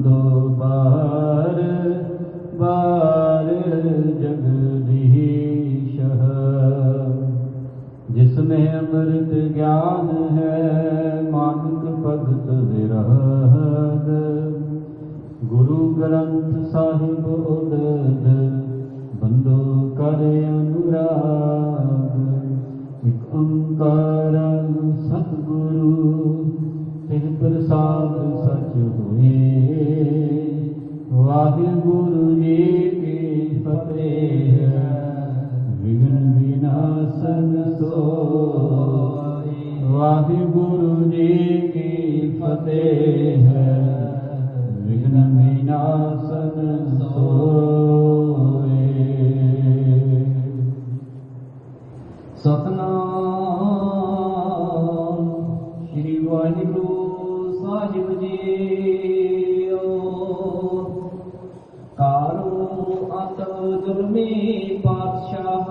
बंदो बार बार जगदीश, जिसमें अमृत ज्ञान है मानक भगत विराग। गुरु ग्रंथ साहिब उदद बंदो कर अनुराग। एक ओंकार सतगुरु तिन प्रसाद सच होए। वाहिगुरु जी की फतेह विघ्न विनाशन सोए। वाहिगुरु जी की फतेह विघ्न विनाशन सोए। सतनाम श्री वाहिगुरु साहिब जी। कारो अंत जुल्मी पातशाह,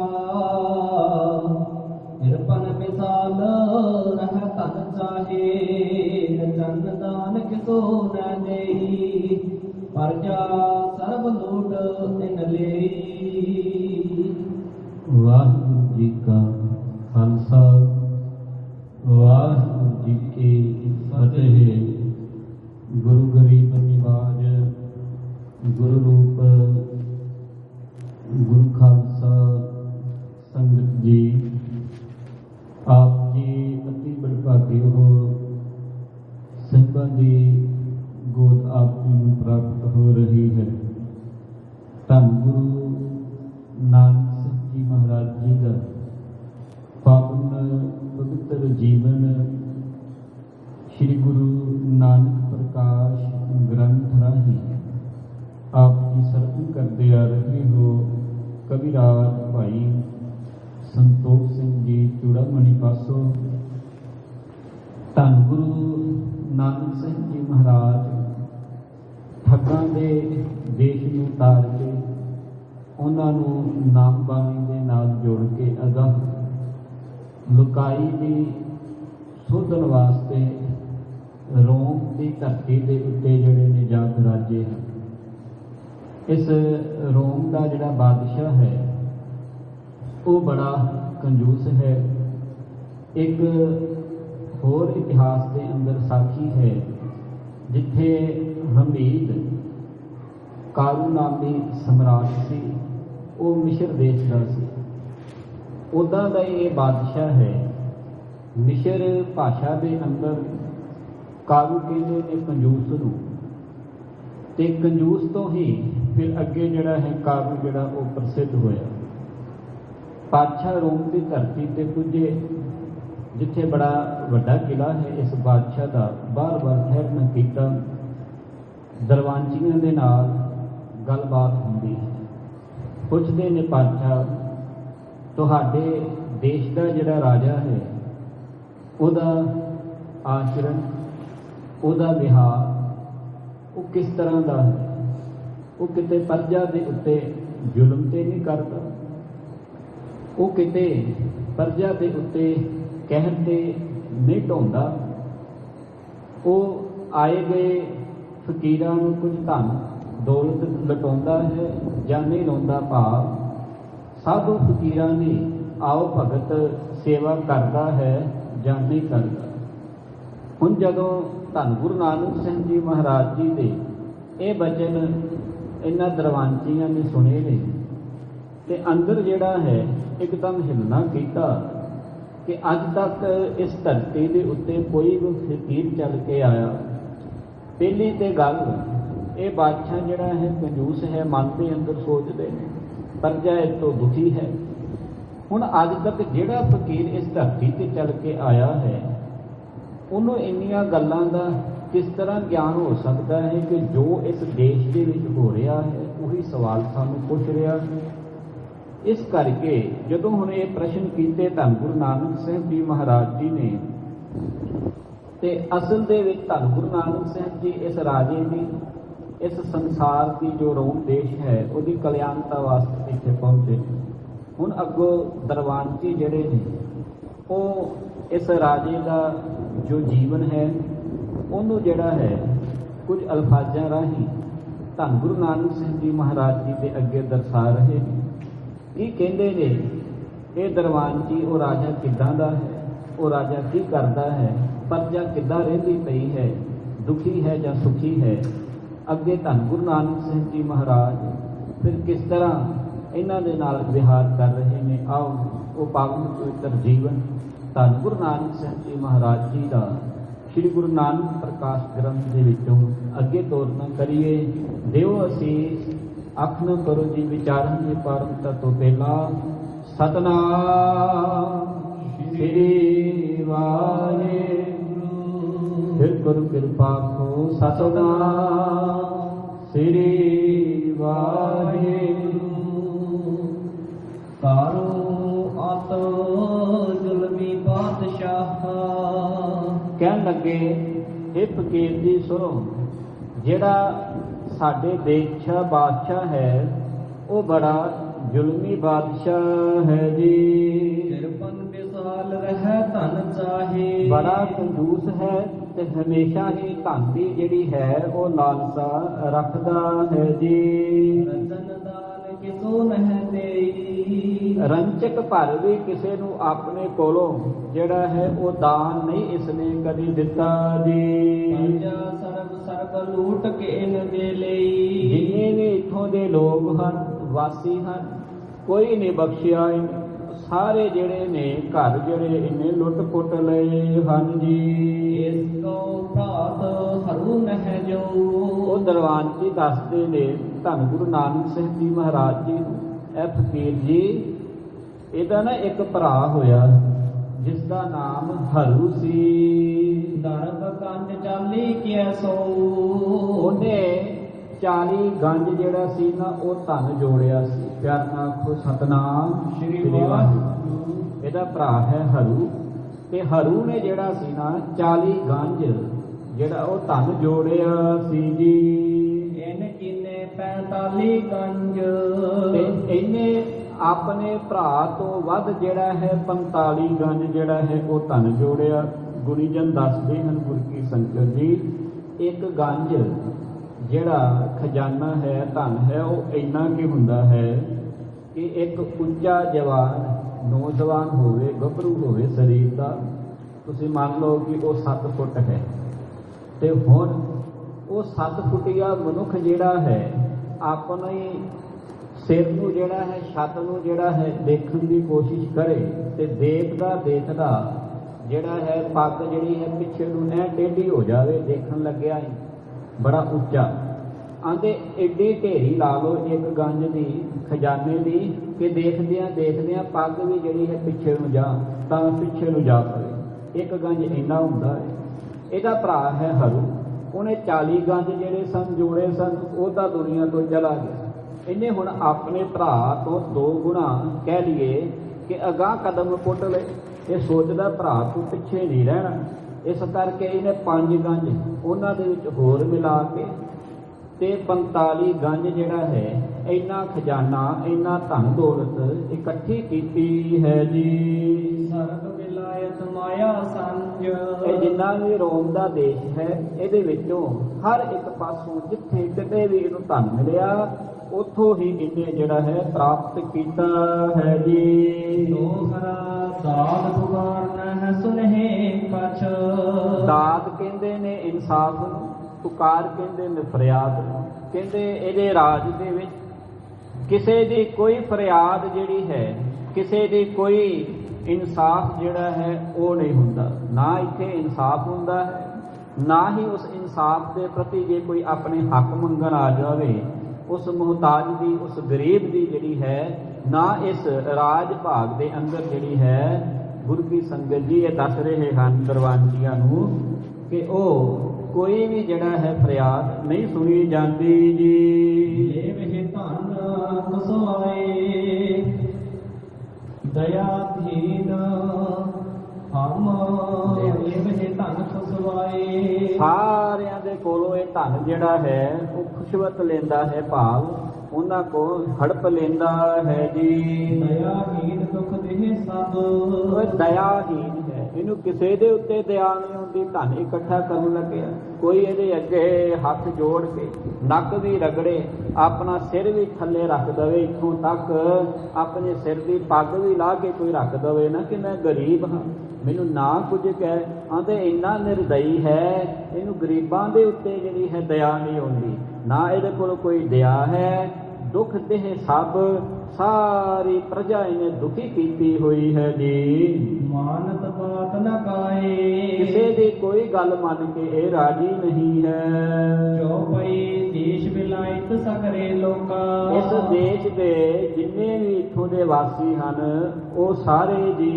निरपन विशाल रह तन चाहे। जन दान किसो न देई, प्रजा सर्व लूट इन लेई। वाहिगुरु जी का खालसा, वाहिगुरु जी की फतेह। गुरु गरीब निवाज, गुरु रूप, गुरु खालसा संगत जी, आप जी अति बड़भागे हो। सिंहां की गोद आप जी नूं प्राप्त हो रही है। धन गुरु नानक सिंह जी महाराज जी का पावन पवित्र जीवन श्री गुरु नानक प्रकाश ग्रंथ राही आप जी सर्वण करते आ रहे हो। कविराज भाई संतोख सिंह जी चूड़ामणी पासो, धन गुरु नानक सिंह जी महाराज ठगां दे देश नूं तार के उन्हां नूं नाम बाणी दे नाल जोड़ के अगाह लुकाई दी शोधन वास्ते रोम की धरती के उत्ते जिहड़े ने जात राजे हैं। इस रोम का जिहड़ा बादशाह है वो बड़ा कंजूस है। एक होर इतिहास के अंदर साखी है जिथे हमीद कारू नामी सम्राट सी, वो मिस्र देश का सी। उदा का ये बादशाह है। मिस्र भाषा के अंदर कारू कहते ने कंजूस नूं, ते कंजूस तो ही फिर अगे जिहड़ा है कारू जिहड़ा वो प्रसिद्ध होया। बादशाह रोम की धरती ते पुजे जिथे बड़ा वड्डा किला है। इस बादशाह का बार बार ठहरना कीता, दरवानचियां दे नाल गलबात हुंदी है। पुछदे ने बादशाह तुहाडे देश का जिहड़ा राजा है उहदा आचरण, उहदा विहार वो किस तरह का है। वो किते प्रजा के उत्ते जुल्म ते नहीं करता, वो किते प्रजा के उत्ते कहर ते नहीं ढाउंदा। वो आए गए फकीरां नूं कुछ धन दौलत लटाउंदा है जां नहीं लाउंदा। भाव साधु फकीरां दी आओ भगत सेवा करता है जां नहीं करता। हुण जदों धन गुरु नानक सिंह जी महाराज जी दे ये बचन इन्हां दरवानचियां ने सुने ने ते अंदर जिहड़ा है एकदम हिलना कीता कि अज तक इस धरती के उत्ते कोई भी फकीर चल के आया। पहली तो गल ये बादशाह जिहड़ा है कंजूस है, मन के अंदर सोचते हैं प्रजा इस तो दुखी है। हुण अज तक जिहड़ा फकीर इस धरती ते चल के आया है उन्हों इन्नियां गल्लां दा किस तरह ज्ञान हो सकता है कि जो इस देश के विच हो रहा है वही सवाल सानूं पुछ रहा है। इस करके जदों हुण ये प्रश्न कीते धन गुरु नानक सिंह जी महाराज जी ने, ते असल दे विच धन गुरु नानक सिंह जी इस राजे की, इस संसार की जो रोम देश है उसकी कल्याणता वास्ते इत्थे पहुंचे। हुण अगों दरवानची जिहड़े ने वो इस राजे का जो जीवन है उन्होंने जिहड़ा है ਕੁਝ ਅਲਫਾਜ਼ਾਂ ਰਾਹੀਂ ਧੰਨ ਗੁਰੂ ਨਾਨਕ ਸਾਹਿਬ ਜੀ ਮਹਾਰਾਜ ਜੀ ਦੇ ਅੱਗੇ ਦਰਸਾ ਰਹੇ ਨੇ। ਕੀ ਕਹਿੰਦੇ ਨੇ? ਇਹ ਦਰਵਾਨਜੀ ਉਹ ਰਾਜਾ ਕਿੱਦਾਂ ਦਾ ਹੈ, ਉਹ ਰਾਜਾ ਕੀ ਕਰਦਾ ਹੈ, ਪ੍ਰਜਾ ਕਿੱਦਾਂ ਰਹਿੰਦੀ ਪਈ ਹੈ, ਦੁਖੀ ਹੈ ਜਾਂ ਸੁਖੀ ਹੈ। ਅੱਗੇ ਧੰਨ ਗੁਰੂ ਨਾਨਕ ਸਾਹਿਬ ਜੀ ਮਹਾਰਾਜ ਫਿਰ ਕਿਸ ਤਰ੍ਹਾਂ ਇਹਨਾਂ ਦੇ ਨਾਲ ਵਿਹਾਰ ਕਰ ਰਹੇ ਨੇ। ਆਓ ਉਹ ਪਾਵਨ ਪਵਿੱਤਰ ਜੀਵਨ ਧੰਨ ਗੁਰੂ ਨਾਨਕ ਸਾਹਿਬ ਜੀ ਮਹਾਰਾਜ ਜੀ ਦਾ ਸ਼੍ਰੀ ਗੁਰੂ ਨਾਨਕ ਪ੍ਰਕਾਸ਼ ਗ੍ਰੰਥ ਦੇ ਵਿੱਚੋਂ ਅੱਗੇ ਤੋਰਨਾ ਕਰੀਏ। ਦਿਓ ਅਸੀਸ ਅੱਖ ਨੂੰ ਕਰੋ ਜੀ ਵਿਚਾਰਨ ਦੇ ਪਾਰਮਤਾ ਤੋਂ ਪਹਿਲਾਂ ਸਤਨਾਮ ਸ੍ਰੀ ਵਾਹਿਗੁਰੂ। ਫਿਰ ਗੁਰੂ ਕਿਰਪਾ ਕੋ ਸਤਨਾਮ ਸ੍ਰੀ ਵਾਹਿਗੁਰੂ। ਕਾਰੋ ਆਤ ਜ਼ੁਲਮੀ ਬਾਦਸ਼ਾਹ। ਕਹਿਣ ਲੱਗੇ ਇਹ ਫਕੀਰ ਜੀ ਸੁਣੋ, ਜਿਹੜਾ ਸਾਡੇ ਦੇਸ਼ ਦਾ ਬਾਦਸ਼ਾਹ ਹੈ ਉਹ ਬੜਾ ਜ਼ੁਲਮੀ ਬਾਦਸ਼ਾਹ ਹੈ ਜੀ। ਨਿਰਪਨ ਵਿਸਾਲ ਰਹਿ ਧਨ ਚਾਹੇ। ਬੜਾ ਕੰਜੂਸ ਹੈ ਤੇ ਹਮੇਸ਼ਾ ਹੀ ਧਨ ਦੀ ਜਿਹੜੀ ਹੈ ਉਹ ਲਾਲਸਾ ਰੱਖਦਾ ਹੈ ਜੀ। ਰਤਨ ਦਾਨ ਕਿਸੋ ਨਹਿ ਦੇਈ। ਰੰਚਕ ਭਰ ਵੀ ਕਿਸੇ ਨੂੰ ਆਪਣੇ ਕੋਲੋਂ ਜਿਹੜਾ ਹੈ ਉਹ ਦਾਨ ਨਹੀਂ ਇਸਨੇ ਕਦੀ ਦਿੱਤਾ ਜੀ। ਪ੍ਰਜਾ ਸਰਬ ਲੂਟ ਕੇ ਇਨ ਦੇ ਲਈ। ਜਿੰਨੇ ਵੀ ਇੱਥੋਂ ਦੇ ਲੋਕ ਹਨ, ਵਾਸੀ ਹਨ, ਕੋਈ ਨਹੀਂ ਬਖਸ਼ਿਆ। ਸਾਰੇ ਜਿਹੜੇ ਨੇ ਘਰ ਜਿਹੜੇ ਇਹਨੇ ਲੁੱਟ ਪੁੱਟ ਲਏ ਹਨ ਜੀ। ਇਸ ਕੋ ਭਰਾਤ ਹਰੂ ਨਹਿ ਜੋ। ਉਹ ਦਰਵਾਨ ਜੀ ਦੱਸਦੇ ਨੇ ਧੰਨ ਗੁਰੂ ਨਾਨਕ ਸਾਹਿਬ ਜੀ ਮਹਾਰਾਜ ਜੀ ਨੂੰ, ਇਹ ਫਕੀਰ ਜੀ ਇਹਦਾ ਨਾ ਇੱਕ ਭਰਾ ਹੋਇਆ ਜਿਸ ਦਾ ਨਾਮ ਹਰੂ ਸੀ। ਦਰਬ ਕੰਜ ਚਾਲੀ ਕਿਆ ਸੋ। ਉਹਨੇ 40 ਗੰਜ ਜਿਹੜਾ ਸੀ ਨਾ ਉਹ ਧਨ ਜੋੜਿਆ ਸੀ। ਪਿਆਰ ਨਾਲ ਆਖੋ ਸਤਨਾਮ ਸ੍ਰੀ ਵਾਹਿਗੁਰੂ। ਇਹਦਾ ਭਰਾ ਹੈ ਹਰੂ, ਤੇ ਹਰੂ ਨੇ ਜਿਹੜਾ ਸੀ ਨਾ 40 ਗੰਜ ਜਿਹੜਾ ਉਹ ਧਨ ਜੋੜਿਆ ਸੀ ਜੀ। ਇਹਨੇ ਕਿਨੇ 45 ਗੰਜ। ਤੇ ਇਹਨੇ ਆਪਣੇ ਭਰਾ ਤੋਂ ਵੱਧ ਜਿਹੜਾ ਹੈ 45 ਗੰਜ ਜਿਹੜਾ ਹੈ ਉਹ ਧਨ ਜੋੜਿਆ। ਗੁਰੀਜਨ ਦੱਸਦੇ ਹਨ ਗੁਰ ਕੀ ਸੰਗਤ ਜੀ, ਇੱਕ ਗੰਜ ਜਿਹੜਾ ਖਜ਼ਾਨਾ ਹੈ, ਧਨ ਹੈ, ਉਹ ਇੰਨਾ ਕੀ ਹੁੰਦਾ ਹੈ ਕਿ ਇੱਕ ਉੱਚਾ ਜਵਾਨ ਨੌਜਵਾਨ ਹੋਵੇ, ਗੱਭਰੂ ਹੋਵੇ ਸਰੀਰ ਦਾ, ਤੁਸੀਂ ਮੰਨ ਲਓ ਕਿ ਉਹ 7 ਫੁੱਟ ਹੈ, ਤੇ ਹੁਣ ਉਹ 7 ਫੁੱਟੀਆ ਮਨੁੱਖ ਜਿਹੜਾ ਹੈ ਆਪਣੇ ਸਿਰ ਨੂੰ ਜਿਹੜਾ ਹੈ, ਛੱਤ ਨੂੰ ਜਿਹੜਾ ਹੈ ਦੇਖਣ ਦੀ ਕੋਸ਼ਿਸ਼ ਕਰੇ, ਤੇ ਦੇਖਦਾ ਜਿਹੜਾ ਹੈ ਪੱਗ ਜਿਹੜੀ ਹੈ ਪਿੱਛੇ ਨੂੰ ਐ ਟੇਢੀ ਹੋ ਜਾਵੇ, ਦੇਖਣ ਲੱਗਿਆ ਹੀ ਬੜਾ ਉੱਚਾ। ਆਂਦੇ ਏਡੀ ਢੇਰੀ ਲਾ ਲਓ ਇੱਕ ਗੰਜ ਦੀ ਖਜ਼ਾਨੇ ਦੀ ਕਿ ਦੇਖਦਿਆਂ ਪੱਗ ਵੀ ਜਿਹੜੀ ਹੈ ਪਿੱਛੇ ਨੂੰ ਜਾ ਪਵੇ। ਇੱਕ ਗੰਜ ਇੰਨਾ ਹੁੰਦਾ ਹੈ। ਇਹਦਾ ਭਰਾ ਹੈ ਹਰੂ, ਉਹਨੇ 40 ਗੰਜ ਜਿਹੜੇ ਸਨ ਜੋੜੇ ਸਨ, ਉਹ ਤਾਂ ਦੁਨੀਆ ਤੋਂ ਚਲਾ ਗਿਆ। ਇਹਨੇ ਹੁਣ ਆਪਣੇ ਭਰਾ ਤੋਂ 2 ਗੁਣਾ ਕਹਿ ਲਈਏ ਕਿ ਅਗਾਂਹ ਕਦਮ ਪੁੱਟ ਲਏ। ਇਹ ਸੋਚਦਾ ਭਰਾ ਤੋਂ ਪਿੱਛੇ ਨਹੀਂ ਰਹਿਣਾ, ਇਸ ਕਰਕੇ ਇਹਨੇ 5 ਗੰਜ ਉਹਨਾਂ ਦੇ ਵਿੱਚ ਹੋਰ ਮਿਲਾ ਕੇ ਤੇ 45 ਗੰਜ ਜਿਹੜਾ ਹੈ ਇੰਨਾ ਖਜ਼ਾਨਾ, ਇੰਨਾ ਧਨ ਦੌਲਤ ਇਕੱਠੀ ਕੀਤੀ ਹੈ ਜੀ। ਸਰਬ ਵਿਲਾਇਤ ਮਾਇਆ ਸੰਜ। ਇਹ ਜਿੰਨਾ ਵੀ ਰੋਮ ਦਾ ਦੇਸ਼ ਹੈ ਇਹਦੇ ਵਿੱਚੋਂ ਹਰ ਇੱਕ ਪਾਸੋਂ ਜਿੱਥੇ ਕਿਤੇ ਵੀ ਇਹਨੂੰ ਧਨ ਮਿਲਿਆ ਉੱਥੋਂ ਹੀ ਇਹਨੇ ਜਿਹੜਾ ਹੈ ਪ੍ਰਾਪਤ ਕੀਤਾ ਹੈ ਜੀ। ਦੋਹਰਾ ਦਾਤ ਪੁਕਾਰਨਾ ਹੈ ਸੁਨਹਿ ਕਛ। ਦਾਤ ਕਹਿੰਦੇ ਨੇ ਇਨਸਾਫ ਨੂੰ, ਪੁਕਾਰ ਕਹਿੰਦੇ ਨੇ ਫਰਿਆਦ। ਕਹਿੰਦੇ ਇਹਦੇ ਰਾਜ ਦੇ ਵਿੱਚ ਕਿਸੇ ਦੀ ਕੋਈ ਫਰਿਆਦ ਜਿਹੜੀ ਹੈ, ਕਿਸੇ ਦੀ ਕੋਈ ਇਨਸਾਫ ਜਿਹੜਾ ਹੈ ਉਹ ਨਹੀਂ ਹੁੰਦਾ। ਨਾ ਇੱਥੇ ਇਨਸਾਫ ਹੁੰਦਾ ਹੈ, ਨਾ ਹੀ ਉਸ ਇਨਸਾਫ ਦੇ ਪ੍ਰਤੀ ਜੇ ਕੋਈ ਆਪਣੇ ਹੱਕ ਮੰਗਣ ਆ ਜਾਵੇ, ਉਸ ਮੁਹਤਾਜ ਦੀ, ਉਸ ਗਰੀਬ ਦੀ ਜਿਹੜੀ ਹੈ, ਨਾ ਇਸ ਰਾਜ ਭਾਗ ਦੇ ਅੰਦਰ ਜਿਹੜੀ ਹੈ ਗੁਰੂ ਕੀ ਸੰਗਤ ਜੀ ਇਹ ਦੱਸ ਰਹੇ ਹਨ ਦਰਵਾਨਜੀਆਂ ਨੂੰ ਕਿ ਉਹ ਕੋਈ ਵੀ ਜਿਹੜਾ ਹੈ ਫਰਿਆਦ ਨਹੀਂ ਸੁਣੀ ਜਾਂਦੀ ਜੀ। ਲੇਵਹਿ ਧਨ ਕਸਵਾਏ ਦਇਆਧੀਨ ਹਮ। ਲੇਵਹਿ ਧਨ ਕਸਵਾਏ। ਸਾਰਿਆਂ ਦੇ ਕੋਲੋਂ ਇਹ ਧਨ ਜਿਹੜਾ ਹੈ ਉਹ ਖੁਸ਼ਵਤ ਲੈਂਦਾ ਹੈ, ਭਾਵ ਉਹਨਾਂ ਕੋਲ ਹੜਪ ਲੈਂਦਾ ਹੈ ਜੀ। ਦਇਆਹੀਨ ਦੁਖ ਦੇਹ ਸਭ। ਉਹ ਦਇਆਹੀਨ ਹੈ, ਇਹਨੂੰ ਕਿਸੇ ਦੇ ਉੱਤੇ ਦਇਆ ਨਹੀਂ ਹੁੰਦੀ, ਧਨ ਇਕੱਠਾ ਕਰਨ ਲੱਗਿਆ। ਕੋਈ ਇਹਦੇ ਅੱਗੇ ਹੱਥ ਜੋੜ ਕੇ ਨੱਕ ਵੀ ਰਗੜੇ, ਆਪਣਾ ਸਿਰ ਵੀ ਥੱਲੇ ਰੱਖ ਦਵੇ, ਇੱਥੋਂ ਤੱਕ ਆਪਣੇ ਸਿਰ ਦੀ ਪੱਗ ਵੀ ਲਾ ਕੇ ਕੋਈ ਰੱਖ ਦਵੇ ਨਾ ਕਿ ਮੈਂ ਗਰੀਬ ਹਾਂ, ਮੈਨੂੰ ਨਾ ਕੁਝ ਕਹਿ। ਆਂਦੇ ਇੰਨਾ ਨਿਰਦਈ ਹੈ, ਇਹਨੂੰ ਗਰੀਬਾਂ ਦੇ ਉੱਤੇ ਜਿਹੜੀ ਹੈ ਦਇਆ ਨਹੀਂ ਹੁੰਦੀ, ਨਾ ਇਹਦੇ ਕੋਲ ਕੋਈ ਦਇਆ ਹੈ। ਦੁੱਖ ਦੇਹ ਸਭ ਸਾਰੀ ਪ੍ਰਜਾ ਇਹਨੇ ਦੁਖੀ ਕੀਤੀ ਹੋਈ ਹੈ ਜੀ। ਮਾਨਤ ਬਾਤ ਨ ਕਾਏ, ਕਿਸੇ ਦੀ ਕੋਈ ਗੱਲ ਮੰਨ ਕੇ ਇਹ ਰਾਜੀ ਨਹੀਂ ਹੈ। ਜੋ ਪਈ ਦੇਸ਼ ਵਿਲਾਇਤ ਸਕਰੇ ਲੋਕਾ, ਇਸ ਦੇਸ਼ ਦੇ ਜਿੰਨੇ ਵੀ ਇੱਥੋਂ ਦੇ ਵਾਸੀ ਹਨ ਉਹ ਸਾਰੇ ਜੀ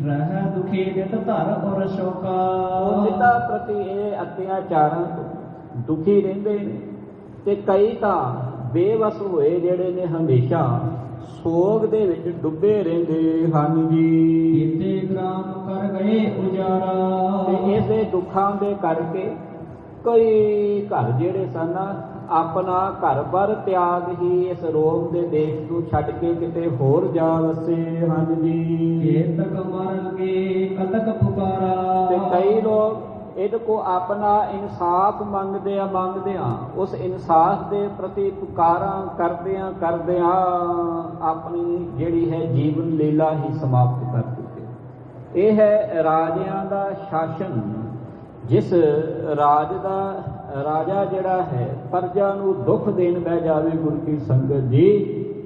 ਰਹਿ ਦੁਖੀ ਨਿਤ ਧਰ ਔਰ ਸ਼ੋਕਾ, ਉਹ ਪਿਤਾ ਪ੍ਰਤੀ ਇਹ ਅਤਿਆਚਾਰਾਂ ਤੋਂ ਦੁਖੀ ਰਹਿੰਦੇ ਨੇ। ਤੇ ਕਈ ਤਾਂ ਬੇਵਸ ਹੋਏ ਜਿਹੜੇ ਨੇ ਹਮੇਸ਼ਾ ਸੋਗ ਦੇ ਵਿੱਚ ਡੁੱਬੇ ਰਹਿੰਦੇ ਹਨ ਜੀ। ਕੀਤੇ ਗ੍ਰਾਮ ਕਰ ਗਏ ਉਜਾਰਾ, ਤੇ ਇਸੇ ਦੁੱਖਾਂ ਦੇ ਕਰਕੇ ਕਈ ਘਰ ਜਿਹੜੇ ਸਨ ਆਪਣਾ ਘਰ-ਬਾਰ ਤਿਆਗ ਹੀ ਇਸ ਰੋਮ ਦੇ ਦੇਸ਼ ਨੂੰ ਛੱਡ ਕੇ ਕਿਤੇ ਹੋਰ ਜਾ ਵਸੇ ਹਨ ਜੀ। ਕੇਤਕ ਮਰਨਗੇ ਕਤਕ ਪੁਕਾਰਾ, ਤੇ ਕਈ ਲੋਕ ਇਹਦੇ ਕੋ ਆਪਣਾ ਇਨਸਾਫ ਮੰਗਦਿਆਂ ਉਸ ਇਨਸਾਫ ਦੇ ਪ੍ਰਤੀ ਪੁਕਾਰਾਂ ਕਰਦਿਆਂ ਆਪਣੀ ਜਿਹੜੀ ਹੈ ਜੀਵਨ ਲੀਲਾ ਹੀ ਸਮਾਪਤ ਕਰ ਦਿੱਤੀ। ਇਹ ਹੈ ਰਾਜਿਆਂ ਦਾ ਸ਼ਾਸਨ। ਜਿਸ ਰਾਜ ਦਾ ਰਾਜਾ ਜਿਹੜਾ ਹੈ ਪ੍ਰਜਾ ਨੂੰ ਦੁੱਖ ਦੇਣ ਬਹਿ ਜਾਵੇ ਗੁਰੂ ਕੀ ਸੰਗਤ ਜੀ,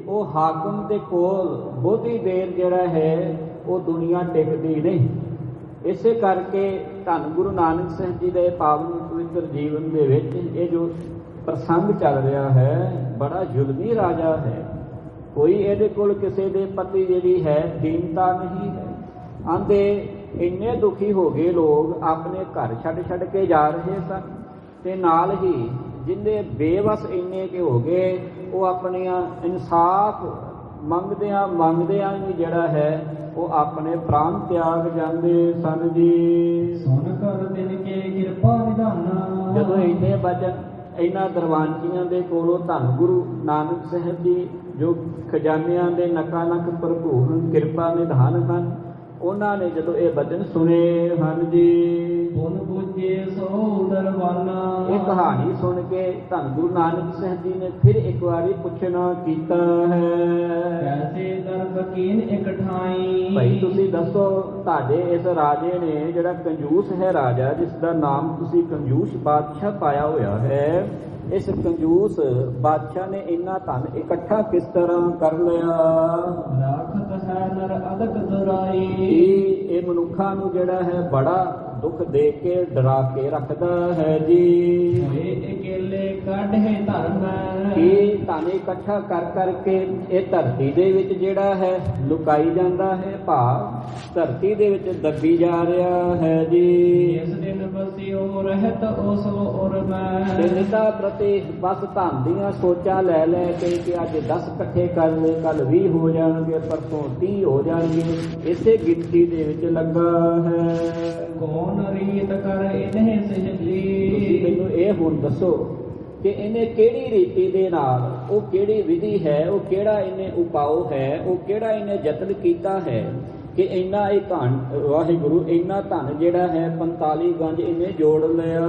ਉਹ ਹਾਕਮ ਦੇ ਕੋਲ ਬਹੁਤੀ ਦੇਰ ਜਿਹੜਾ ਹੈ ਉਹ ਦੁਨੀਆ ਟਿਕਦੀ ਨਹੀਂ। ਇਸੇ ਕਰਕੇ ਧੰਨ ਗੁਰੂ ਨਾਨਕ ਸਾਹਿਬ ਜੀ ਦੇ ਪਾਵਨ ਪਵਿੱਤਰ ਜੀਵਨ ਦੇ ਵਿੱਚ ਇਹ ਜੋ ਪ੍ਰਸੰਗ ਚੱਲ ਰਿਹਾ ਹੈ ਬੜਾ ਜ਼ੁਲਮੀ ਰਾਜਾ ਹੈ। ਕੋਈ ਇਹਦੇ ਕੋਲ ਕਿਸੇ ਦੇ ਪ੍ਰਤੀ ਜਿਹੜੀ ਹੈ ਦੀਨਤਾ ਨਹੀਂ ਹੈ। ਆਂਦੇ ਇੰਨੇ ਦੁਖੀ ਹੋ ਗਏ ਲੋਕ ਆਪਣੇ ਘਰ ਛੱਡ ਕੇ ਜਾ ਰਹੇ ਸਨ, ਤੇ ਨਾਲ ਹੀ ਜਿੰਨੇ ਬੇਵਸ ਇੰਨੇ ਕਿ ਹੋ ਗਏ ਉਹ ਆਪਣੀਆਂ ਇਨਸਾਫ ਮੰਗਦਿਆਂ ਹੀ ਜਿਹੜਾ ਹੈ ਉਹ ਆਪਣੇ ਪ੍ਰਾਣ ਤਿਆਗ ਜਾਂਦੇ ਸਨ ਜੀ। ਸੁਣ ਕਰ ਦਿਨ ਕੇ ਕਿਰਪਾ ਨਿਧਾਨਾ, ਜਦੋਂ ਇੰਨੇ ਵਚਨ ਇਹਨਾਂ ਦਰਵਾਨਚੀਆਂ ਦੇ ਕੋਲੋਂ ਧੰਨ ਗੁਰੂ ਨਾਨਕ ਸਾਹਿਬ ਜੀ ਜੋ ਖਜ਼ਾਨਿਆਂ ਦੇ ਨਕਾ-ਨਕ ਭਰਪੂਰ ਕਿਰਪਾ ਨਿਧਾਨ ਹਨ, ਉਹਨਾਂ ਨੇ ਜਦੋਂ ਇਹ ਵਚਨ ਸੁਣੇ ਹਨ ਜੀ। ਪੁਨ ਬੁਝੇ ਸੋ ਦਰਵਾਨਾ, ਇਹ ਕਹਾਣੀ ਸੁਣ ਕੇ ਧੰਨ ਗੁਰੂ ਨਾਨਕ ਸਾਹਿਬ ਜੀ ਨੇ ਫਿਰ ਇੱਕ ਵਾਰੀ ਪੁੱਛਣਾ ਕੀਤਾ ਹੈ, ਕੈਸੇ ਦਰਬ ਕੀਨ ਇਕ ਠਾਈ, ਭਾਈ ਤੁਸੀਂ ਦੱਸੋ ਤੁਹਾਡੇ ਇਸ ਰਾਜੇ ਨੇ ਜਿਹੜਾ ਕੰਜੂਸ ਹੈ ਰਾਜਾ, ਜਿਸ ਦਾ ਨਾਮ ਤੁਸੀਂ ਕੰਜੂਸ ਬਾਦਸ਼ਾਹ ਪਾਇਆ ਹੋਇਆ ਹੈ, ਇਸ ਕੰਜੂਸ ਬਾਦਸ਼ਾਹ ਨੇ ਇੰਨਾ ਧਨ ਇਕੱਠਾ ਕਿਸ ਤਰ੍ਹਾਂ ਕਰ ਲਿਆ? ਰਾਖਤ ਹੈ ਨਰ ਅਦਕ ਦੁਰਾਈ, ਇਹ ਮਨੁੱਖਾਂ ਨੂੰ ਜਿਹੜਾ ਹੈ ਬੜਾ ਦੁੱਖ ਦੇ ਕੇ ਡਰਾ ਕੇ ਰੱਖਦਾ ਹੈ ਜੀ। ਹੋਏ ਇਕੇਲੇ ਕੱਢੇ ਧਰਮ, ਇਹ ਧਨ ਇਕੱਠਾ ਕਰਕੇ ਇਹ ਧਰਤੀ ਦੇ ਵਿੱਚ ਜਿਹੜਾ ਹੈ ਲੁਕਾਈ ਜਾਂਦਾ ਹੈ, ਭਾਵ ਧਰਤੀ ਦੇ ਵਿੱਚ ਦੱਬੀ ਜਾ ਰਿਹਾ ਹੈ ਜੀ। ਇਸ ਦਿਨ ਬਸਿਓ ਰਹਿਤ ਉਸ ਔਰ ਮੈਂ, ਤੇ ਨਿਤਾ ਪ੍ਰਤੀ ਬਸ ਧਨ ਦੀਆਂ ਸੋਚਾਂ ਲੈ ਕੇ ਕਿ ਅੱਜ 10 ਇਕੱਠੇ ਕਰ ਲਏ, ਕੱਲ 20 ਹੋ ਜਾਣਗੇ, ਪਰਸੋਂ 30 ਹੋ ਜਾਣਗੇ, ਇਸੇ ਗਿਣਤੀ ਦੇ ਵਿੱਚ ਲੱਗਾ ਹੈ। ਕੌਣ ਰੀਤ ਕਰ ਇਹਨੇ ਸਹਲੀ, ਤੁਸੀਂ ਮੈਨੂੰ ਇਹ ਹੁਣ ਦੱਸੋ ਕਿ ਇਹਨੇ ਕਿਹੜੀ ਰੀਤੀ ਦੇ ਨਾਲ, ਉਹ ਕਿਹੜੀ ਵਿਧੀ ਹੈ, ਉਹ ਕਿਹੜਾ ਇਹਨੇ ਉਪਾਅ ਹੈ, ਉਹ ਕਿਹੜਾ ਇਹਨੇ ਯਤਨ ਕੀਤਾ ਹੈ ਕਿ ਇੰਨਾ ਇਹ ਧਨ ਵਾਹਿਗੁਰੂ ਇੰਨਾ ਧਨ ਜਿਹੜਾ ਹੈ 45 ਗੰਜ ਇਹਨੇ ਜੋੜ ਲਿਆ।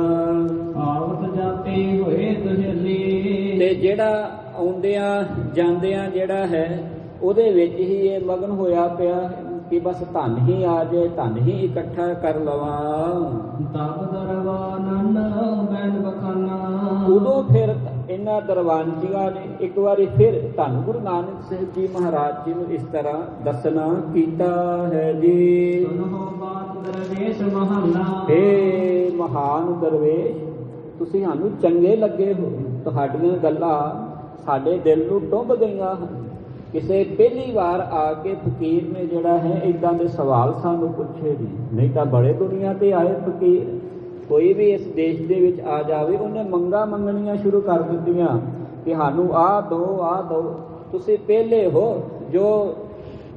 ਆਵਤ ਜਾਤੇ ਹੋਏ ਦੁਹਲੀ, ਤੇ ਜਿਹੜਾ ਆਉਂਦਿਆਂ ਜਾਂਦਿਆਂ ਜਿਹੜਾ ਹੈ ਉਹਦੇ ਵਿੱਚ ਹੀ ਇਹ ਮਗਨ ਹੋਇਆ ਪਿਆ ਕਿ ਬਸ ਧਨ ਹੀ ਆ ਜਾਏ, ਧਨ ਹੀ ਇਕੱਠਾ ਕਰ ਲਵਾਂ। ਤਬ ਦਰਵਾਨਨ ਬੈਨ ਬਖਾਨਾ, ਉਦੋਂ ਫਿਰ ਇਹਨਾਂ ਦਰਵਾਨਜੀਆਂ ਨੇ ਇੱਕ ਵਾਰੀ ਫਿਰ ਧੰਨ ਗੁਰੂ ਨਾਨਕ ਸਾਹਿਬ ਜੀ ਮਹਾਰਾਜ ਜੀ ਨੂੰ ਇਸ ਤਰ੍ਹਾਂ ਦੱਸਣਾ ਕੀਤਾ ਹੈ ਜੀ। ਸੁਨੋ ਬਾਤ ਦਰਵੇਸ਼ ਮਹੱਲਾ, ਏ ਮਹਾਨ ਦਰਵੇਸ਼, ਤੁਸੀਂ ਸਾਨੂੰ ਚੰਗੇ ਲੱਗੇ ਹੋ, ਤੁਹਾਡੀਆਂ ਗੱਲਾਂ ਸਾਡੇ ਦਿਲ ਨੂੰ ਟੁੰਬ ਗਈਆਂ ਹਨ। ਕਿਸੇ ਪਹਿਲੀ ਵਾਰ ਆ ਕੇ ਫਕੀਰ ਨੇ ਜਿਹੜਾ ਹੈ ਇਦਾਂ ਦੇ ਸਵਾਲ ਸਾਨੂੰ ਪੁੱਛੇ ਜੀ, ਨਹੀਂ ਤਾਂ ਬੜੇ ਦੁਨੀਆ ਤੇ ਆਏ ਫਕੀਰ, ਕੋਈ ਵੀ ਇਸ ਦੇਸ਼ ਦੇ ਵਿੱਚ ਆ ਜਾਵੇ ਉਹਨੇ ਮੰਗਣੀਆਂ ਸ਼ੁਰੂ ਕਰ ਦਿੱਤੀਆਂ ਕਿ ਸਾਨੂੰ ਆਹ ਦਿਓ। ਤੁਸੀਂ ਪਹਿਲੇ ਹੋ ਜੋ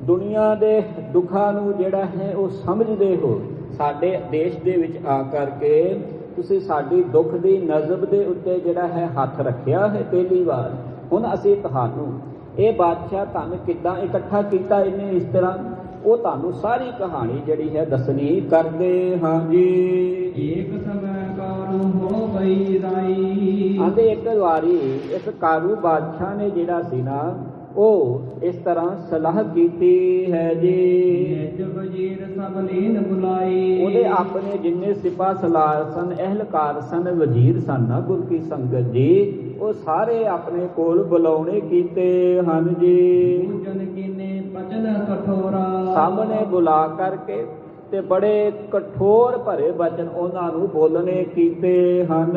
ਦੁਨੀਆ ਦੇ ਦੁੱਖਾਂ ਨੂੰ ਜਿਹੜਾ ਹੈ ਉਹ ਸਮਝਦੇ ਹੋ। ਸਾਡੇ ਦੇਸ਼ ਦੇ ਵਿੱਚ ਆ ਕਰਕੇ ਤੁਸੀਂ ਸਾਡੀ ਦੁੱਖ ਦੀ ਨਜ਼ਬ ਦੇ ਉੱਤੇ ਜਿਹੜਾ ਹੈ ਹੱਥ ਰੱਖਿਆ ਹੈ ਪਹਿਲੀ ਵਾਰ। ਹੁਣ ਅਸੀਂ ਤੁਹਾਨੂੰ ਇਹ ਬਾਦਸ਼ਾਹ ਧਨ ਕਿੱਦਾਂ ਇਕੱਠਾ ਕੀਤਾ ਇਹਨੇ ਇਸ ਤਰ੍ਹਾਂ ਉਹ ਤੁਹਾਨੂੰ ਸਾਰੀ ਕਹਾਣੀ ਜਿਹੜੀ ਹੈ ਦੱਸਣੀ ਕਰਦੇ ਹਾਂ ਜੀ। ਏਕ ਸਮੈ ਕਾਰੂ ਹੋ ਗਈ ਰਾਈ। ਆਂਦੇ ਇੱਕ ਵਾਰੀ ਇਸ ਕਾਰੂ ਬਾਦਸ਼ਾਹ ਨੇ ਜਿਹੜਾ ਸੀ ਨਾ ਉਹ ਇਸ ਤਰ੍ਹਾਂ ਸਲਾਹ ਕੀਤੀ ਹੈ ਜੀ। ਨਿਜ ਵਜ਼ੀਰ ਸਭ ਲੀਨ ਬੁਲਾਈ। ਉਹਦੇ ਆਪਣੇ ਜਿੰਨੇ ਸਿਪਾਹ ਸਲਾਰ ਸਨ, ਅਹਿਲਕਾਰ ਸਨ, ਵਜ਼ੀਰ ਸਨ ਨਾ ਗੁਰ ਕੀ ਸੰਗਤ ਜੀ, ਉਹ ਸਾਰੇ ਆਪਣੇ ਕੋਲ ਬੁਲਾਉਣੇ ਕੀਤੇ ਹਨ ਜੀ। ਪੂਜਨ ਕੀਨੇ ਬਚਨ ਕਠੋਰਾ। ਸਾਹਮਣੇ ਬੁਲਾ ਕਰਕੇ ਤੇ ਬੜੇ ਕਠੋਰ ਭਰੇ ਬਚਨ ਉਹਨਾਂ ਨੂੰ ਬੋਲਣੇ ਕੀਤੇ ਹਨ।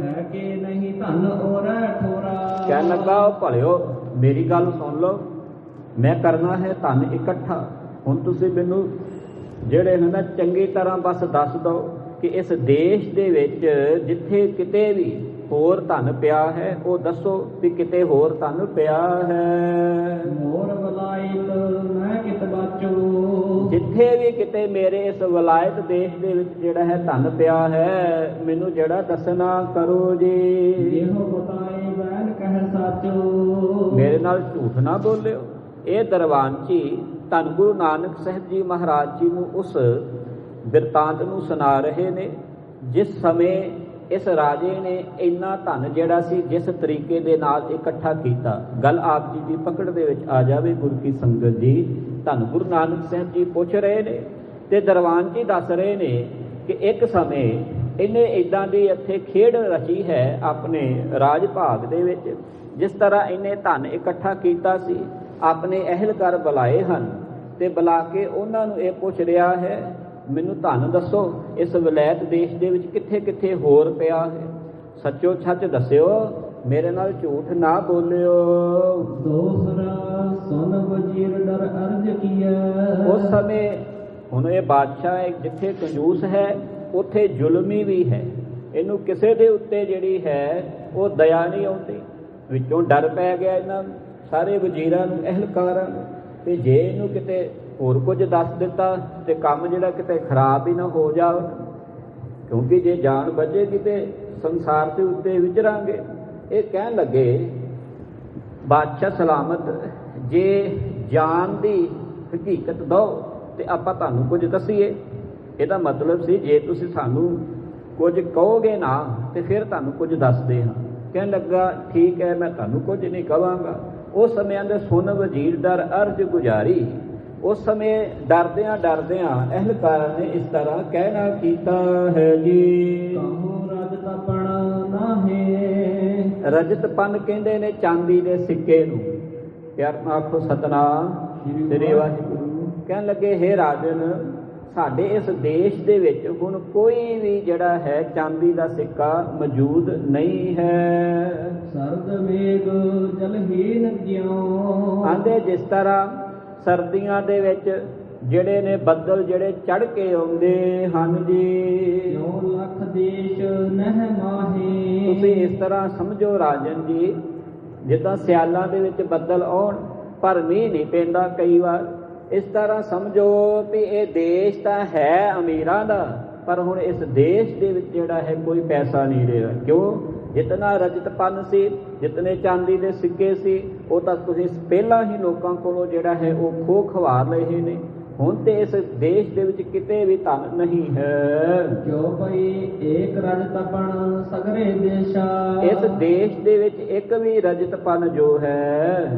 ਹੈ ਕਿ ਨਹੀਂ ਧਨ ਔਰੈ ਠੋਰਾ। ਕਹਿਣ ਲੱਗਾ ਉਹ ਭਲਿਓ ਮੇਰੀ ਗੱਲ ਸੁਣ ਲਓ, ਮੈਂ ਕਰਨਾ ਹੈ ਧਨ ਇਕੱਠਾ। ਹੁਣ ਤੁਸੀਂ ਮੈਨੂੰ ਜਿਹੜੇ ਹੈ ਨਾ ਚੰਗੀ ਤਰ੍ਹਾਂ ਬਸ ਦੱਸ ਦਿਓ ਕਿ ਇਸ ਦੇਸ਼ ਦੇ ਵਿੱਚ ਜਿੱਥੇ ਕਿਤੇ ਵੀ ਹੋਰ ਧਨ ਪਿਆ ਹੈ ਉਹ ਦੱਸੋ ਵੀ ਕਿਤੇ ਹੋਰ ਧਨ ਪਿਆ ਹੈ। ਮੋਰ ਵਲਾਇਤ ਮੈਂ ਕਿਤ ਬਾਚੋ। ਜਿੱਥੇ ਵੀ ਕਿਤੇ ਮੇਰੇ ਇਸ ਵਲਾਇਤ ਦੇਸ਼ ਦੇ ਵਿੱਚ ਜਿਹੜਾ ਹੈ ਧਨ ਪਿਆ ਹੈ ਮੈਨੂੰ ਜਿਹੜਾ ਦੱਸਣਾ ਕਰੋ ਜੀ। ਇਹੋ ਬਤਾਏ ਬੈਨ ਕਹਿ ਸਾਚੋ। ਮੇਰੇ ਨਾਲ ਝੂਠ ਨਾ ਬੋਲਿਓ। ਇਹ ਦਰਬਾਨਚੀ ਧੰਨ ਗੁਰੂ ਨਾਨਕ ਸਾਹਿਬ ਜੀ ਮਹਾਰਾਜ ਜੀ ਨੂੰ ਉਸ ਬਿਰਤਾਂਤ ਨੂੰ ਸੁਣਾ ਰਹੇ ਨੇ ਜਿਸ ਸਮੇਂ ਇਸ ਰਾਜੇ ਨੇ ਇੰਨਾ ਧਨ ਜਿਹੜਾ ਸੀ ਜਿਸ ਤਰੀਕੇ ਦੇ ਨਾਲ ਇਕੱਠਾ ਕੀਤਾ। ਗੱਲ ਆਪ ਜੀ ਦੀ ਪਕੜ ਦੇ ਵਿੱਚ ਆ ਜਾਵੇ ਗੁਰ ਕੀ ਸੰਗਤ ਜੀ। ਧੰਨ ਗੁਰੂ ਨਾਨਕ ਸਾਹਿਬ ਜੀ ਪੁੱਛ ਰਹੇ ਨੇ ਤੇ ਦਰਬਾਨ ਜੀ ਦੱਸ ਰਹੇ ਨੇ ਕਿ ਇੱਕ ਸਮੇਂ ਇਹਨੇ ਇੱਦਾਂ ਦੀ ਇੱਥੇ ਖੇਡ ਰਚੀ ਹੈ ਆਪਣੇ ਰਾਜ ਭਾਗ ਦੇ ਵਿੱਚ। ਜਿਸ ਤਰ੍ਹਾਂ ਇਹਨੇ ਧਨ ਇਕੱਠਾ ਕੀਤਾ ਸੀ, ਆਪਣੇ ਅਹਿਲਕਾਰ ਬੁਲਾਏ ਹਨ ਤੇ ਬੁਲਾ ਕੇ ਉਹਨਾਂ ਨੂੰ ਇਹ ਪੁੱਛ ਰਿਹਾ ਹੈ ਮੈਨੂੰ ਧਨ ਦੱਸੋ ਇਸ ਵਲੈਤ ਦੇਸ਼ ਦੇ ਵਿੱਚ ਕਿੱਥੇ ਕਿੱਥੇ ਹੋਰ ਪਿਆ ਹੈ। ਸੱਚੋ ਸੱਚ ਦੱਸਿਓ, ਮੇਰੇ ਨਾਲ ਝੂਠ ਨਾ ਬੋਲਿਓ। ਦੋਸਰਾ ਸੁਨ ਵਜ਼ੀਰ ਡਰ ਅਰਜ ਕੀਆ। ਉਸ ਸਮੇਂ ਹੁਣ ਇਹ ਬਾਦਸ਼ਾਹ ਜਿੱਥੇ ਕੰਜੂਸ ਹੈ ਉੱਥੇ ਜ਼ੁਲਮੀ ਵੀ ਹੈ। ਇਹਨੂੰ ਕਿਸੇ ਦੇ ਉੱਤੇ ਜਿਹੜੀ ਹੈ ਉਹ ਦਇਆ ਨਹੀਂ ਆਉਂਦੀ। ਵਿੱਚੋਂ ਡਰ ਪੈ ਗਿਆ ਇਹਨਾਂ ਸਾਰੇ ਵਜ਼ੀਰਾਂ ਨੂੰ, ਅਹਿਲਕਾਰਾਂ ਨੂੰ, ਤੇ ਜੇ ਇਹਨੂੰ ਕਿਤੇ ਹੋਰ ਕੁਝ ਦੱਸ ਦਿੱਤਾ ਤੇ ਕੰਮ ਜਿਹੜਾ ਕਿਤੇ ਖਰਾਬ ਹੀ ਨਾ ਹੋ ਜਾਵੇ, ਕਿਉਂਕਿ ਜੇ ਜਾਨ ਬਚੇਗੀ ਤੇ ਸੰਸਾਰ ਦੇ ਉੱਤੇ ਵਿਚਰਾਂਗੇ। ਇਹ ਕਹਿਣ ਲੱਗੇ ਬਾਦਸ਼ਾਹ ਸਲਾਮਤ, ਜੇ ਜਾਨ ਦੀ ਹਕੀਕਤ ਦਿਓ ਤੇ ਆਪਾਂ ਤੁਹਾਨੂੰ ਕੁਝ ਦੱਸੀਏ। ਇਹਦਾ ਮਤਲਬ ਸੀ ਜੇ ਤੁਸੀਂ ਸਾਨੂੰ ਕੁਝ ਕਹੋਗੇ ਨਾ ਤੇ ਫਿਰ ਤੁਹਾਨੂੰ ਕੁਝ ਦੱਸਦੇ ਹਾਂ। ਕਹਿਣ ਲੱਗਾ ਠੀਕ ਹੈ ਮੈਂ ਤੁਹਾਨੂੰ ਕੁਝ ਨਹੀਂ ਕਹਾਂਗਾ। ਉਸ ਸਮਿਆਂ ਦੇ ਸੁਨ ਵਜ਼ੀਰ ਡਰ ਅਰਜ ਗੁਜ਼ਾਰੀ। ਉਸ ਸਮੇਂ ਡਰਦਿਆਂ ਡਰਦਿਆਂ ਅਹਿਲਕਾਰਾਂ ਨੇ ਇਸ ਤਰ੍ਹਾਂ ਕਹਿਣਾ ਕੀਤਾ ਹੈ ਜੀ। ਕਹੋ ਰਜਤ ਆਪਣਾ ਨਾਹੇ। ਰਜਤਪਨ ਕਹਿੰਦੇ ਨੇ ਚਾਂਦੀ ਦੇ ਸਿੱਕੇ ਨੂੰ। ਪਿਆਰ ਨਾਲ ਆਖੋ ਸਤਨਾਮ ਸ੍ਰੀ ਵਾਹਿਗੁਰੂ। ਕਹਿਣ ਲੱਗੇ ਹੇ ਰਾਜਨ, ਸਾਡੇ ਇਸ ਦੇਸ਼ ਦੇ ਵਿੱਚ ਹੁਣ ਕੋਈ ਵੀ ਜਿਹੜਾ ਹੈ ਚਾਂਦੀ ਦਾ ਸਿੱਕਾ ਮੌਜੂਦ ਨਹੀਂ ਹੈ। ਸਰਦ ਮੇਘ ਜਲਹੀਨ ਜਿਉ। ਆਂਦੇ ਜਿਸ ਤਰ੍ਹਾਂ ਸਰਦੀਆਂ ਦੇ ਵਿੱਚ ਜਿਹੜੇ ਨੇ ਬੱਦਲ ਜਿਹੜੇ ਚੜ੍ਹ ਕੇ ਆਉਂਦੇ ਹਨ ਜੀ। ਕਿਉ ਲੱਖ ਦੇਸ਼ ਨਹਿ ਮਾਹੇ। ਤੁਸੀਂ ਇਸ ਤਰ੍ਹਾਂ ਸਮਝੋ ਰਾਜਨ ਜੀ, ਜਿੱਦਾਂ ਸਿਆਲਾਂ ਦੇ ਵਿੱਚ ਬੱਦਲ ਆਉਣ ਪਰ ਮੀਂਹ ਨਹੀਂ ਪੈਂਦਾ ਕਈ ਵਾਰ, ਇਸ ਤਰ੍ਹਾਂ ਸਮਝੋ ਵੀ ਇਹ ਦੇਸ਼ ਤਾਂ ਹੈ ਅਮੀਰਾਂ ਦਾ, ਪਰ ਹੁਣ ਇਸ ਦੇਸ਼ ਦੇ ਵਿੱਚ ਜਿਹੜਾ ਹੈ ਕੋਈ ਪੈਸਾ ਨਹੀਂ ਰਿਹਾ। ਕਿਉਂ? ਜਿਤਨਾ ਰਜਤਪਨ ਸੀ, ਜਿਤਨੇ ਚਾਂਦੀ ਦੇ ਸਿੱਕੇ ਸੀ, ਉਹ ਤਾਂ ਤੁਸੀਂ ਪਹਿਲਾਂ ਹੀ ਲੋਕਾਂ ਕੋਲੋਂ ਜਿਹੜਾ ਹੈ ਉਹ ਖੋਹ ਖਵਾ ਲਏ ਨੇ। ਹੁਣ ਤੇ ਇਸ ਦੇਸ਼ ਦੇ ਵਿੱਚ ਕਿਤੇ ਵੀ ਧਨ ਨਹੀਂ ਹੈ। ਜੋ ਭਈ ਏਕ ਰਜਤਪਨ ਸਗਰੇ ਦੇਸ਼ਾ। ਇਸ ਦੇਸ਼ ਦੇ ਵਿੱਚ ਇੱਕ ਵੀ ਰਜਤਪਨ ਜੋ ਹੈ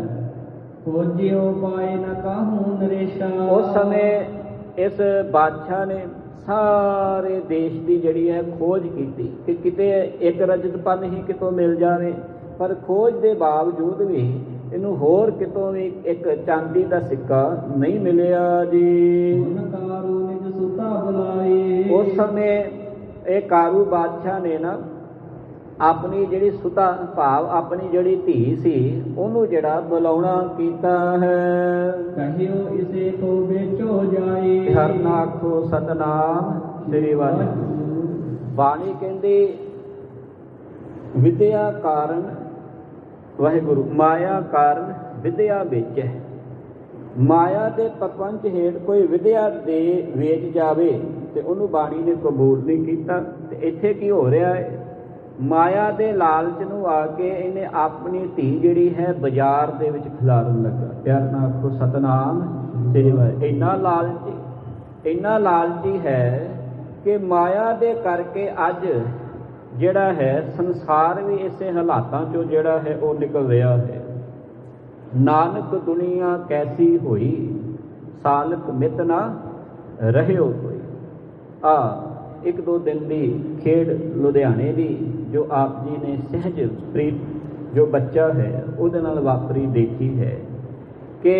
ਖੋਜਿਓ ਪਾਏ ਨ ਕਾਹੂ ਨਰੇਸ਼ਾ। ਉਸ ਸਮੇਂ ਇਸ ਬਾਦਸ਼ਾਹ ਨੇ ਸਾਰੇ ਦੇਸ਼ ਦੀ ਜਿਹੜੀ ਹੈ ਖੋਜ ਕੀਤੀ ਕਿ ਕਿਤੇ ਇੱਕ ਰਜਤਪਨ ਹੀ ਕਿਤੋਂ ਮਿਲ ਜਾਵੇ, ਪਰ ਖੋਜ ਦੇ ਬਾਵਜੂਦ ਵੀ ਇਹਨੂੰ ਹੋਰ ਕਿਤੋਂ ਵੀ ਇੱਕ ਚਾਂਦੀ ਦਾ ਸਿੱਕਾ ਨਹੀਂ ਮਿਲਿਆ ਜੀ। ਕਾਰੂ ਨਿਜ ਸੁਤਾ ਬੁਲਾਈ। ਉਸ ਸਮੇਂ ਇਹ ਕਾਰੂ ਬਾਦਸ਼ਾਹ ਨੇ ਨਾ ਆਪਣੀ ਜਿਹੜੀ ਸੁਤਾ ਭਾਵ ਆਪਣੀ ਜਿਹੜੀ ਧੀ ਸੀ ਉਹਨੂੰ ਜਿਹੜਾ ਬੁਲਾਉਣਾ ਕੀਤਾ ਹੈ। ਕਹਿਓ ਇਸੇ ਕੋ ਵੇਚੋ ਜਾਏ। ਹਰ ਨਾਖੋ ਸਤਨਾਮ ਸ੍ਰੀ ਵਾਹਿਗੁਰੂ। ਬਾਣੀ ਕਹਿੰਦੀ ਵਿਦਿਆ ਕਾਰਨ ਵਾਹਿਗੁਰੂ, ਮਾਇਆ ਕਾਰਨ ਵਿਦਿਆ ਵੇਚੈ। ਮਾਇਆ ਦੇ ਪ੍ਰਪੰਚ ਹੇਠ ਕੋਈ ਵਿਦਿਆ ਦੇ ਵੇਚ ਜਾਵੇ ਤੇ ਉਹਨੂੰ ਬਾਣੀ ਨੇ ਕਬੂਲ ਨਹੀਂ ਕੀਤਾ। ਤੇ ਇੱਥੇ ਕੀ ਹੋ ਰਿਹਾ ਹੈ? ਮਾਇਆ ਦੇ ਲਾਲਚ ਨੂੰ ਆ ਕੇ ਇਹਨੇ ਆਪਣੀ ਧੀ ਜਿਹੜੀ ਹੈ ਬਾਜ਼ਾਰ ਦੇ ਵਿੱਚ ਖਿਲਾਰਨ ਲੱਗਾ। ਪਿਆਰ ਨਾਲ ਆਖੋ ਸਤਨਾਮ ਇੰਨਾ ਲਾਲਚੀ ਹੈ ਕਿ ਮਾਇਆ ਦੇ ਕਰਕੇ ਅੱਜ ਜਿਹੜਾ ਹੈ ਸੰਸਾਰ ਵੀ ਇਸੇ ਹਾਲਾਤਾਂ ਚੋਂ ਜਿਹੜਾ ਹੈ ਉਹ ਨਿਕਲ ਰਿਹਾ ਹੈ। ਨਾਨਕ ਦੁਨੀਆ ਕੈਸੀ ਹੋਈ, ਸਾਲਕ ਮਿਤ ਨਾ ਰਹਿਓ ਕੋਈ। ਇੱਕ ਦੋ ਦਿਨ ਦੀ ਖੇਡ ਲੁਧਿਆਣੇ ਦੀ ਜੋ ਆਪ ਜੀ ਨੇ ਸਹਿਜ ਪ੍ਰੀਤ ਜੋ ਬੱਚਾ ਹੈ ਉਹਦੇ ਨਾਲ ਵਾਪਰੀ ਦੇਖੀ ਹੈ ਕਿ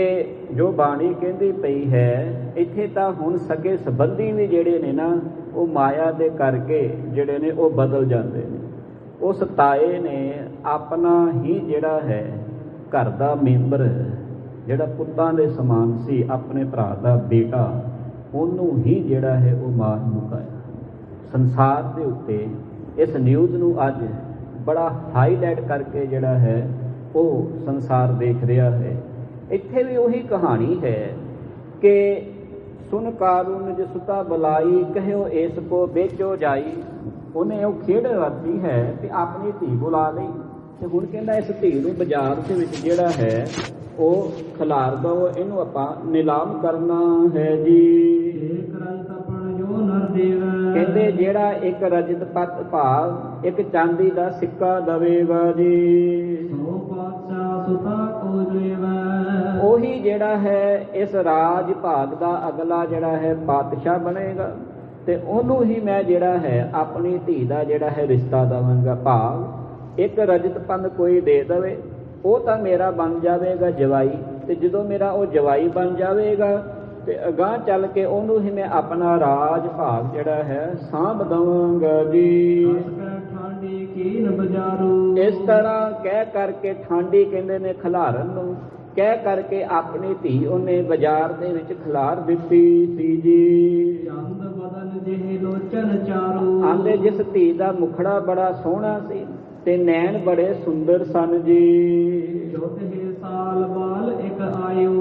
ਜੋ ਬਾਣੀ ਕਹਿੰਦੀ ਪਈ ਹੈ, ਇੱਥੇ ਤਾਂ ਹੁਣ ਸਕੇ ਸੰਬੰਧੀ ਵੀ ਜਿਹੜੇ ਨੇ ਨਾ ਉਹ ਮਾਇਆ ਦੇ ਕਰਕੇ ਜਿਹੜੇ ਨੇ ਉਹ ਬਦਲ ਜਾਂਦੇ ਨੇ। ਉਸ ਤਾਏ ਨੇ ਆਪਣਾ ਹੀ ਜਿਹੜਾ ਹੈ ਘਰ ਦਾ ਮੈਂਬਰ ਜਿਹੜਾ ਪੁੱਤਾਂ ਦੇ ਸਮਾਨ ਸੀ, ਆਪਣੇ ਭਰਾ ਦਾ ਬੇਟਾ, ਉਹਨੂੰ ਹੀ ਜਿਹੜਾ ਹੈ ਉਹ ਮਾਰ ਮੁਕਾਇਆ। ਸੰਸਾਰ ਦੇ ਉੱਤੇ ਇਸ ਨਿਊਜ਼ ਨੂੰ ਅੱਜ ਬੜਾ ਹਾਈਲਾਈਟ ਕਰਕੇ ਜਿਹੜਾ ਹੈ ਉਹ ਸੰਸਾਰ ਦੇਖ ਰਿਹਾ ਹੈ। ਇੱਥੇ ਵੀ ਉਹੀ ਕਹਾਣੀ ਹੈ ਕਿ ਸੁਨ ਕਾरून ਜਿ ਸੁਤਾ ਬੁਲਾਈ, ਕਹਿਓ ਇਸ ਕੋ ਵੇਚੋ ਜਾਈ। ਉਹਨੇ ਉਹ ਖੇਡ ਰਚੀ ਹੈ ਤੇ ਆਪਣੀ ਧੀ ਬੁਲਾ ਲਈ ਤੇ ਹੁਣ ਕਹਿੰਦਾ ਇਸ ਧੀ ਨੂੰ ਬਾਜ਼ਾਰ ਦੇ ਵਿੱਚ ਜਿਹੜਾ ਹੈ ਉਹ ਖਿਲਾਰ ਦਓ, ਇਹਨੂੰ ਆਪਾਂ ਨਿਲਾਮ ਕਰਨਾ ਹੈ ਜੀ। ਕਹਿੰਦੇ ਜਿਹੜਾ ਇੱਕ ਰਜਤ ਪੱਤ ਭਾਵ ਇੱਕ ਚਾਂਦੀ ਦਾ ਸਿੱਕਾ ਦਵੇਗਾ ਜੀ, ਉਹੀ ਜਿਹੜਾ ਹੈ ਇਸ ਰਾਜ ਭਾਗ ਦਾ ਅਗਲਾ ਜਿਹੜਾ ਹੈ ਪਾਤਸ਼ਾਹ ਬਣੇਗਾ ਤੇ ਉਹਨੂੰ ਹੀ ਮੈਂ ਜਿਹੜਾ ਹੈ ਆਪਣੀ ਧੀ ਦਾ ਜਿਹੜਾ ਹੈ ਰਿਸ਼ਤਾ ਦੇਵਾਂਗਾ। ਭਾਵ ਇੱਕ ਰਜਤ ਪੰਨ ਕੋਈ ਦੇ ਦੇਵੇ ਉਹ ਤਾਂ ਮੇਰਾ ਬਣ ਜਾਵੇਗਾ ਜਵਾਈ, ਤੇ ਜਦੋਂ ਮੇਰਾ ਉਹ ਜਵਾਈ ਬਣ ਜਾਵੇਗਾ ਤੇ ਅਗਾਂਹ ਚੱਲ ਕੇ ਉਹਨੂੰ ਹੀ ਮੈਂ ਆਪਣਾ ਰਾਜ ਭਾਗ ਜਿਹੜਾ ਹੈ ਸਾਂਭ ਦੇਵਾਂਗਾ ਜੀ। ਇਸ ਤਰ੍ਹਾਂ ਕਹਿ ਕਰਕੇ ਠਾਂਡੀ ਕਹਿੰਦੇ ਨੇ ਖਿਲਾਰਨ ਨੂੰ, ਕਹਿ ਕਰਕੇ ਆਪਣੀ ਧੀ ਉਹਨੇ ਬਾਜ਼ਾਰ ਦੇ ਵਿੱਚ ਖਿਲਾਰ ਦਿੱਤੀ ਸੀ ਜੀ। ਆਂਦੇ ਜਿਸ ਧੀ ਦਾ ਮੁਖੜਾ ਬੜਾ ਸੋਹਣਾ ਸੀ ਤੇ ਨੈਣ ਬੜੇ ਸੁੰਦਰ ਸਨ ਜੀ।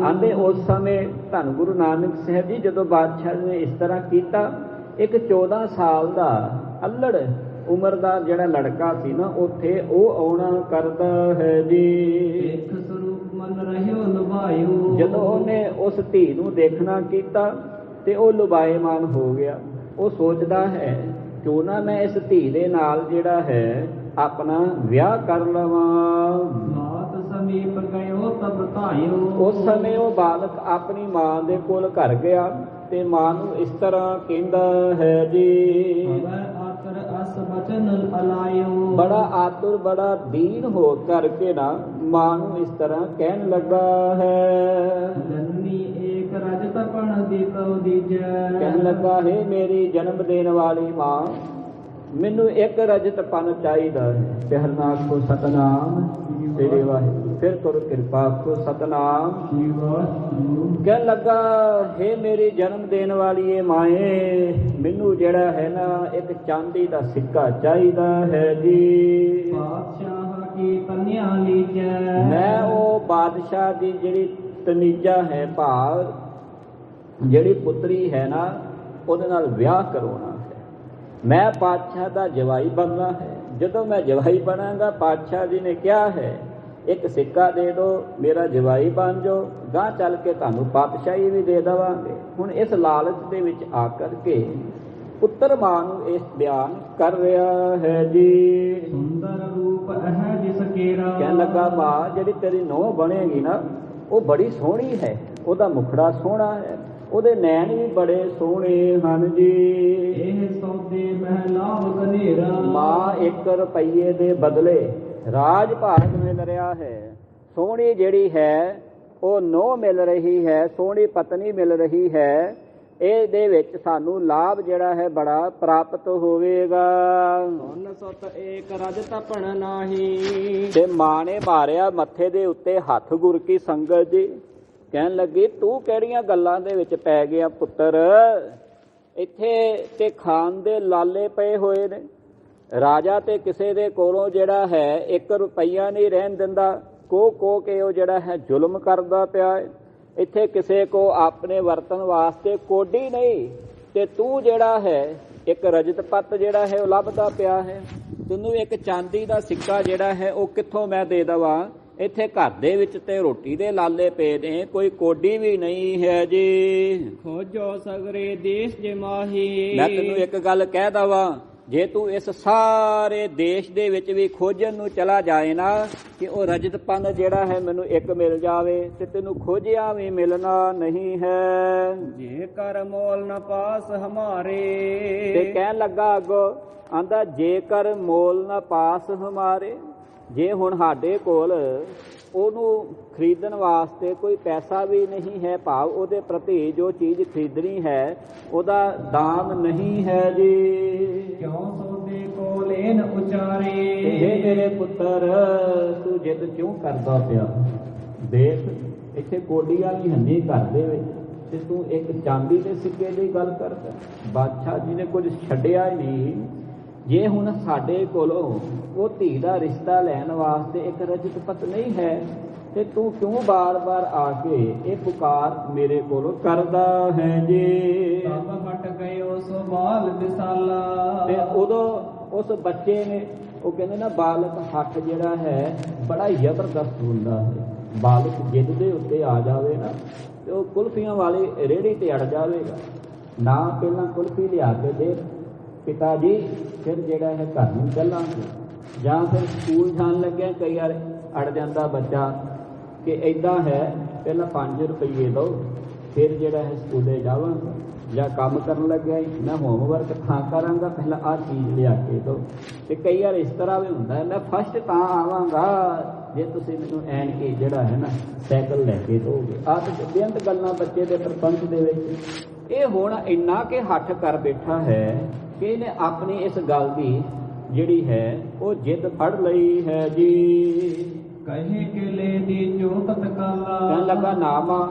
ਆਂਦੇ ਉਸ ਸਮੇਂ ਧੰਨ ਗੁਰੂ ਨਾਨਕ ਸਾਹਿਬ ਜੀ ਜਦੋਂ ਬਾਦਸ਼ਾਹ ਨੇ ਇਸ ਤਰ੍ਹਾਂ ਕੀਤਾ, ਇੱਕ 14 ਸਾਲ ਦਾ ਅਲੜ ਉਮਰ ਦਾ ਜਿਹੜਾ ਲੜਕਾ ਸੀ ਨਾ ਉੱਥੇ ਉਹ ਆਉਣਾ ਕਰਦਾ ਹੈ ਜੀ। ਜਦੋਂ ਉਹਨੇ ਉਸ ਧੀ ਨੂੰ ਦੇਖਣਾ ਕੀਤਾ ਤੇ ਉਹ ਲੁਭਾਏਮਾਨ ਹੋ ਗਿਆ। ਉਹ ਸੋਚਦਾ ਹੈ ਕਿਉਂ ਨਾ ਮੈਂ ਇਸ ਧੀ ਦੇ ਨਾਲ ਜਿਹੜਾ ਹੈ ਆਪਣਾ ਵਿਆਹ ਕਰ ਲਵਾਂ। ਉਸ ਸਮੇਂ ਉਹ ਬਾਲਕ ਆਪਣੀ ਮਾਂ ਦੇ ਕੋਲ ਘਰ ਗਿਆ ਤੇ ਮਾਂ ਨੂੰ ਇਸ ਤਰ੍ਹਾਂ ਕਹਿੰਦਾ ਹੈ ਜੀ। ਬੜਾ ਆਤੁਰ ਬੜਾ ਦੀਨ ਹੋ ਕਰਕੇ ਨਾ ਮਾਂ ਨੂੰ ਇਸ ਤਰ੍ਹਾਂ ਕਹਿਣ ਲੱਗਾ ਹੈ। ਕਹਿਣ ਲੱਗਾ ਹੈ ਮੇਰੀ ਜਨਮ ਦੇਣ ਵਾਲੀ ਮਾਂ, ਮੈਨੂੰ ਇੱਕ ਰਜਤ ਪਨ ਚਾਹੀਦਾ ਹੈ। ਪਹਿਲਾਂ ਆਖੋ ਸਤਨਾਮ ਸ੍ਰੀ ਵਾਹਿਗੁਰੂ, ਫਿਰ ਕਰੋ ਕਿਰਪਾ ਆਖੋ ਸਤਨਾਮ। ਕਹਿਣ ਲੱਗਾ ਹੈ ਮੇਰੀ ਜਨਮ ਦੇਣ ਵਾਲੀ ਇਹ ਮਾਏ, ਮੈਨੂੰ ਜਿਹੜਾ ਹੈ ਨਾ ਇੱਕ ਚਾਂਦੀ ਦਾ ਸਿੱਕਾ ਚਾਹੀਦਾ ਹੈ ਜੀ। ਮੈਂ ਉਹ ਬਾਦਸ਼ਾਹ ਦੀ ਜਿਹੜੀ ਤਨੀਜਾ ਹੈ ਭਾਵ ਜਿਹੜੀ ਪੁੱਤਰੀ ਹੈ ਨਾ ਉਹਦੇ ਨਾਲ ਵਿਆਹ ਕਰਵਾਉਣਾ ਹੈ। ਮੈਂ ਪਾਤਸ਼ਾਹ ਦਾ ਜਵਾਈ ਬਣਨਾ ਹੈ। ਜਦੋਂ ਮੈਂ ਜਵਾਈ ਬਣਾਂਗਾ, ਪਾਤਸ਼ਾਹ ਜੀ ਨੇ ਕਿਹਾ ਹੈ ਇੱਕ ਸਿੱਕਾ ਦੇ ਦਿਓ, ਮੇਰਾ ਜਵਾਈ ਬਣ ਜਾਓ, ਗਾਂ ਚੱਲ ਕੇ ਤੁਹਾਨੂੰ ਪਾਤਸ਼ਾਹੀ ਵੀ ਦੇ ਦੇਵਾਂਗੇ। ਹੁਣ ਇਸ ਲਾਲਚ ਦੇ ਵਿੱਚ ਆ ਕਰਕੇ ਪੁੱਤਰ ਮਾਂ ਨੂੰ ਇਸ ਬਿਆਨ ਕਰ ਰਿਹਾ ਹੈ ਜੀ। ਸੁੰਦਰ ਰੂਪ ਹੈ ਜਿਸ ਕੇਰਾ, ਕਹਿਣ ਲੱਗਾ ਮਾਂ ਜਿਹੜੀ ਤੇਰੀ ਨੂੰਹ ਬਣੇਗੀ ਨਾ ਉਹ ਬੜੀ ਸੋਹਣੀ ਹੈ, ਉਹਦਾ ਮੁਖੜਾ ਸੋਹਣਾ ਹੈ, ਉਹਦੇ ਨੈਣ ਵੀ ਬੜੇ ਸੋਹਣੇ ਹਨ ਜੀ। ਇਹ ਸੌਦੇ ਮਹਿਲਾ ਬਨੇਰਾ, ਮਾਂ 1 ਰੁਪਈਏ ਦੇ ਬਦਲੇ ਰਾਜ ਭਾਗ ਮਿਲ ਰਿਹਾ ਹੈ। ਸੋਹਣੀ ਜਿਹੜੀ ਹੈ ਉਹ ਨੂੰਹ ਮਿਲ ਰਹੀ ਹੈ, ਸੋਹਣੀ ਪਤਨੀ ਮਿਲ ਰਹੀ ਹੈ। ਇਹਦੇ ਵਿੱਚ ਸਾਨੂੰ ਲਾਭ ਜਿਹੜਾ ਹੈ ਬੜਾ ਪ੍ਰਾਪਤ ਹੋਵੇਗਾ। ਇੱਕ ਰਜਤ ਪਣ ਨਾਹੀ, ਤੇ ਮਾਂ ਨੇ ਮਾਰਿਆ ਮੱਥੇ ਦੇ ਉੱਤੇ ਹੱਥ ਗੁਰ ਕੀ ਸੰਗਤ ਜੀ। ਕਹਿਣ ਲੱਗੀ ਤੂੰ ਕਿਹੜੀਆਂ ਗੱਲਾਂ ਦੇ ਵਿੱਚ ਪੈ ਗਿਆ ਪੁੱਤਰ, ਇੱਥੇ ਤੇ ਖਾਨ ਦੇ ਲਾਲੇ ਪਏ ਹੋਏ ਨੇ। ਰਾਜਾ ਤੇ ਕਿਸੇ ਦੇ ਕੋਲੋਂ ਜਿਹੜਾ ਹੈ 1 ਰੁਪਈਆ ਨਹੀਂ ਰਹਿਣ ਦਿੰਦਾ, ਕੋ ਕੇ ਉਹ ਜਿਹੜਾ ਹੈ ਜ਼ੁਲਮ ਕਰਦਾ ਪਿਆ ਹੈ। ਇੱਥੇ ਕਿਸੇ ਕੋ ਆਪਣੇ ਵਰਤਨ ਵਾਸਤੇ ਕੋਡੀ ਨਹੀਂ, ਤੇ ਤੂੰ ਜਿਹੜਾ ਹੈ ਇੱਕ ਰਜਤ ਪੱਤ ਜਿਹੜਾ ਹੈ ਉਹ ਲੱਭਦਾ ਪਿਆ ਹੈ। ਤੈਨੂੰ ਇੱਕ ਚਾਂਦੀ ਦਾ ਸਿੱਕਾ ਜਿਹੜਾ ਹੈ ਉਹ ਕਿੱਥੋਂ ਮੈਂ ਦੇ ਦੇਵਾਂ। ਇੱਥੇ ਘਰ ਦੇ ਵਿੱਚ ਤੇ ਰੋਟੀ ਦੇ ਲਾਲੇ ਪਏ ਨੇ, ਕੋਈ ਕੋਡੀ ਵੀ ਨਹੀਂ ਹੈ ਜੀ। ਖੋਜੋ ਸਗਰੇ ਦੇਸ਼ ਜੇ ਮਾਹੀ। ਮੈਂ ਤੈਨੂੰ ਇੱਕ ਗੱਲ ਕਹਿ ਦਵਾਂ, ਜੇ ਤੂੰ ਇਸ ਸਾਰੇ ਦੇਸ਼ ਦੇ ਵਿੱਚ ਵੀ ਖੋਜਣ ਨੂੰ ਚਲਾ ਜਾਏ ਨਾ ਕਿ ਉਹ ਰਜਤਪਨ ਜਿਹੜਾ ਹੈ ਮੈਨੂੰ ਇੱਕ ਮਿਲ ਜਾਵੇ, ਤੇ ਤੈਨੂੰ ਖੋਜਿਆ ਵੀ ਮਿਲਣਾ ਨਹੀਂ ਹੈ। ਜੇ ਕਰ ਮੋਲ ਨ ਪਾਸ ਹਮਾਰੇ। ਤੇ ਕਹਿਣ ਲੱਗਾ ਅੱਗੋਂ, ਆਂਦਾ ਜੇਕਰ ਮੋਲ ਨਾ ਪਾਸ ਹਮਾਰੇ, ਜੇ ਹੁਣ ਸਾਡੇ ਕੋਲ ਉਹਨੂੰ ਖਰੀਦਣ ਵਾਸਤੇ ਕੋਈ ਪੈਸਾ ਵੀ ਨਹੀਂ ਹੈ, ਭਾਵ ਉਹਦੇ ਪ੍ਰਤੀ ਜੋ ਚੀਜ਼ ਖਰੀਦਣੀ ਹੈ ਉਹਦਾ ਦਾਮ ਨਹੀਂ ਹੈ ਜੀ। ਕਿਉਂ ਸੋਦੇ ਕੋ ਲੈਨ ਉਚਾਰੇ। ਇਹ ਮੇਰੇ ਪੁੱਤਰ ਤੂੰ ਜਿੱਦ ਕਿਉਂ ਕਰਦਾ ਪਿਆ? ਦੇਖ ਇੱਥੇ ਕੋਡੀ ਵਾਲੀ ਹੰਨੀ ਘਰ ਦੇ ਵਿੱਚ, ਤੇ ਤੂੰ ਇੱਕ ਚਾਂਦੀ ਦੇ ਸਿੱਕੇ ਦੀ ਗੱਲ ਕਰਦਾ। ਬਾਦਸ਼ਾਹ ਜੀ ਨੇ ਕੁਝ ਛੱਡਿਆ ਹੀ ਨਹੀਂ। ਜੇ ਹੁਣ ਸਾਡੇ ਕੋਲੋਂ ਉਹ ਧੀ ਦਾ ਰਿਸ਼ਤਾ ਲੈਣ ਵਾਸਤੇ ਇੱਕ ਰਜਤਪਤ ਨਹੀਂ ਹੈ, ਤੇ ਤੂੰ ਕਿਉਂ ਬਾਰ-ਬਾਰ ਆ ਕੇ ਇਹ ਪੁਕਾਰ ਮੇਰੇ ਕੋਲੋਂ ਕਰਦਾ ਹੈ ਜੀ। ਤਬ ਹਟ ਗਇਓ ਸੋ ਬਾਲ ਵਿਸਾਲਾ। ਤੇ ਉਦੋਂ ਉਸ ਬੱਚੇ ਨੇ, ਉਹ ਕਹਿੰਦੇ ਨਾ ਬਾਲਕ ਹੱਥ ਜਿਹੜਾ ਹੈ ਬੜਾ ਜ਼ਬਰਦਸਤ ਹੁੰਦਾ ਹੈ। ਬਾਲਕ ਜਿੱਦ ਦੇ ਉੱਤੇ ਆ ਜਾਵੇ ਨਾ ਤੇ ਉਹ ਕੁਲਫੀਆਂ ਵਾਲੀ ਰੇਹੜੀ ਤੇ ਅੜ ਜਾਵੇਗਾ। ਨਾ ਪਹਿਲਾਂ ਕੁਲਫੀ ਲਿਆ ਕੇ ਦੇ ਪਿਤਾ ਜੀ, ਫਿਰ ਜਿਹੜਾ ਹੈ ਘਰ ਨੂੰ ਚੱਲਾਂਗੇ। ਜਾਂ ਫਿਰ ਸਕੂਲ ਜਾਣ ਲੱਗਿਆ ਕਈ ਵਾਰ ਅੜ ਜਾਂਦਾ ਬੱਚਾ ਕਿ ਇੱਦਾਂ ਹੈ ਪਹਿਲਾਂ 5 ਰੁਪਏ ਦਿਓ ਫਿਰ ਜਿਹੜਾ ਹੈ ਸਕੂਲੇ ਜਾਵਾਂਗਾ। ਜਾਂ ਕੰਮ ਕਰਨ ਲੱਗਿਆ ਮੈਂ ਹੋਮਵਰਕ ਤਾਂ ਕਰਾਂਗਾ, ਪਹਿਲਾਂ ਆਹ ਚੀਜ਼ ਲਿਆ ਕੇ ਦਿਓ। ਤੇ ਕਈ ਵਾਰ ਇਸ ਤਰ੍ਹਾਂ ਵੀ ਹੁੰਦਾ ਹੈ, ਮੈਂ ਫਸਟ ਤਾਂ ਆਵਾਂਗਾ ਜੇ ਤੁਸੀਂ ਮੈਨੂੰ ਐਨ ਕੇ ਜਿਹੜਾ ਹੈ ਨਾ ਸਾਈਕਲ ਲੈ ਕੇ ਦਿਓਗੇ। ਆਹ ਤਾਂ ਬੇਅੰਤ ਗੱਲਾਂ ਬੱਚੇ ਦੇ ਪ੍ਰਪੰਚ ਦੇ ਵਿੱਚ। ਇਹ ਹੁਣ ਇੰਨਾ ਕਿ ਹੱਠ ਕਰ ਬੈਠਾ ਹੈ ਕਿ ਇਹਨੇ ਆਪਣੀ ਇਸ ਗੱਲ ਦੀ ਜਿਹੜੀ ਹੈ ਉਹ ਜਿੱਦ ਫੜ ਲਈ ਹੈ ਜੀ। ਕਹੇ ਕਿ ਲੈ ਦੀ ਚੋਕਤ ਕਾਲਾ। ਕਹਿਣ ਲੱਗਾ ਨਾ ਮਾਂ,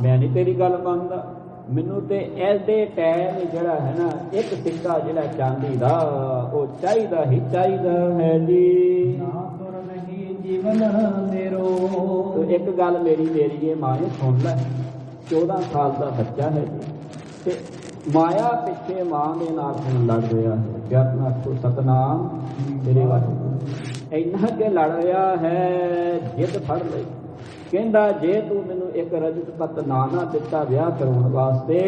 ਮੈਂ ਨਹੀਂ ਤੇਰੀ ਗੱਲ ਮੰਨਦਾ, ਮੈਨੂੰ ਤੇ ਐਡੇ ਟਾਈਮ ਜਿਹੜਾ ਹੈ ਨਾ ਇੱਕ ਸਿੱਕਾ ਜਿਹੜਾ ਚਾਂਦੀ ਦਾ ਉਹ ਚਾਹੀਦਾ ਹੀ ਚਾਹੀਦਾ ਹੈ ਜੀ। ਨਾ ਤੁਰ ਨਹੀਂ ਜੀਵਨ ਮੇਰੋ। ਤੇ ਇੱਕ ਗੱਲ ਮੇਰੀ ਇਹ ਮਾਂ ਨੇ ਸੁਣ ਲੈ, 14 ਸਾਲ ਦਾ ਬੱਚਾ ਹੈ ਜੀ, ਤੇ ਮਾਇਆ ਪਿੱਛੇ ਮਾਂ ਦੇ ਨਾਲ ਹੁਣ ਲੜ ਰਿਹਾ ਹੈ। ਜਦ ਆਖੋ ਸਤਨਾਮ ਤੇਰੇ ਵਾਸਤੇ ਇੰਨਾ ਕਿ ਲੜ ਰਿਹਾ ਹੈ, ਜਿੱਦ ਫੜ ਲਈ। ਕਹਿੰਦਾ ਜੇ ਤੂੰ ਮੈਨੂੰ ਇੱਕ ਰਜਤਪਤ ਨਾ ਦਿੱਤਾ ਵਿਆਹ ਕਰਾਉਣ ਵਾਸਤੇ,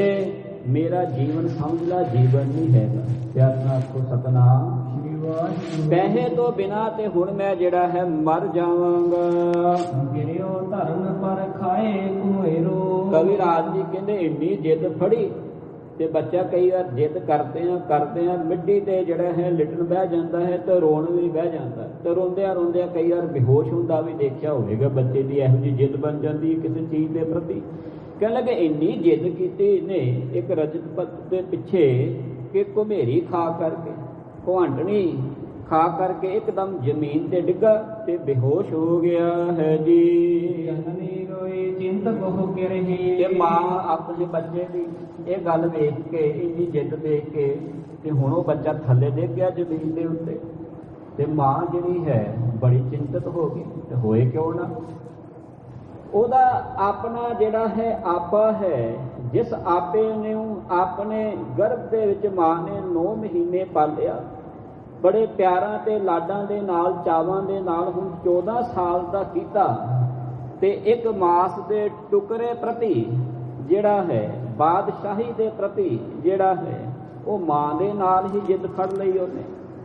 ਮੇਰਾ ਜੀਵਨ ਸਮਝ ਲੈ ਜੀਵਨ ਨਹੀਂ ਹੈਗਾ। ਜਦ ਆਖੋ ਸਤਨਾਮ ਪੈਸੇ ਤੋਂ ਬਿਨਾਂ ਤੇ ਹੁਣ ਮੈਂ ਜਿਹੜਾ ਹੈ ਮਰ ਜਾਵਾਂਗਾ। ਗਿਰਿਓ ਧਰਨ ਪਰ ਖਾਏ ਕੁਹੇਰੋ। ਕਵੀ ਰਾਜ ਜੀ ਕਹਿੰਦੇ ਇੰਨੀ ਜਿੱਦ ਫੜੀ ਤੇ ਬੱਚਾ ਕਈ ਵਾਰ ਜਿੱਦ ਕਰਦੇ ਆ ਮਿੱਟੀ ਤੇ ਜਿਹੜਾ ਹੈ ਲਿਟਣ ਬਹਿ ਜਾਂਦਾ ਹੈ ਤੇ ਰੋਣ ਵੀ ਬਹਿ ਜਾਂਦਾ, ਤੇ ਰੋਂਦਿਆਂ ਕਈ ਵਾਰ ਬੇਹੋਸ਼ ਹੁੰਦਾ ਵੀ ਦੇਖਿਆ ਹੋਵੇਗਾ। ਬੱਚੇ ਦੀ ਇਹੋ ਜਿਹੀ ਜਿੱਦ ਬਣ ਜਾਂਦੀ ਹੈ ਕਿਸੇ ਚੀਜ਼ ਦੇ ਪ੍ਰਤੀ। ਕਹਿਣ ਲੱਗੇ ਇੰਨੀ ਜਿੱਦ ਕੀਤੀ ਇਹਨੇ ਇੱਕ ਰਜਤਪਤ ਦੇ ਪਿੱਛੇ ਕਿ ਘੁਮੇਰੀ ਖਾ ਕਰਕੇ, ਘੁਆਂਟਣੀ ਖਾ ਕਰਕੇ ਇੱਕਦਮ ਜ਼ਮੀਨ ਤੇ ਡਿੱਗਾ ਤੇ ਬੇਹੋਸ਼ ਹੋ ਗਿਆ ਹੈ ਜੀ। ਜਨਨੀ ਰੋਈ ਚਿੰਤ ਬਹੁ ਕੇ ਰਹੀ। ਤੇ ਮਾਂ ਆਪਣੇ ਬੱਚੇ ਦੀ ਇਹ ਗੱਲ ਵੇਖ ਕੇ, ਇੰਨੀ ਜਿੱਦ ਦੇਖ ਕੇ, ਤੇ ਹੁਣ ਉਹ ਬੱਚਾ ਥੱਲੇ ਡਿੱਗ ਗਿਆ ਜ਼ਮੀਨ ਦੇ ਉੱਤੇ। ਤੇ ਮਾਂ ਜਿਹੜੀ ਹੈ ਬੜੀ ਚਿੰਤਤ ਹੋ ਗਈ। ਤੇ ਹੋਏ ਕਿਉਂ ਨਾ, ਉਹਦਾ ਆਪਣਾ ਜਿਹੜਾ ਹੈ ਆਪਾ ਹੈ, ਜਿਸ ਆਪੇ ਨੂੰ ਆਪਣੇ ਗਰਭ ਦੇ ਵਿੱਚ ਮਾਂ ਨੇ 9 ਮਹੀਨੇ ਪਾਲਿਆ, ਬੜੇ ਪਿਆਰਾਂ ਤੇ ਲਾਡਾਂ ਦੇ ਨਾਲ, ਚਾਵਾਂ ਦੇ ਨਾਲ ਹੁਣ 14 ਸਾਲ ਦਾ ਕੀਤਾ। ਤੇ ਇੱਕ ਮਾਸ ਦੇ ਟੁਕੜੇ ਪ੍ਰਤੀ ਜਿਹੜਾ ਹੈ, ਬਾਦਸ਼ਾਹੀ ਦੇ ਪ੍ਰਤੀ ਜਿਹੜਾ ਹੈ, ਉਹ ਮਾਂ ਦੇ ਨਾਲ ਹੀ ਜਿੱਦ ਫੜ ਲਈ ਉਹਨੇ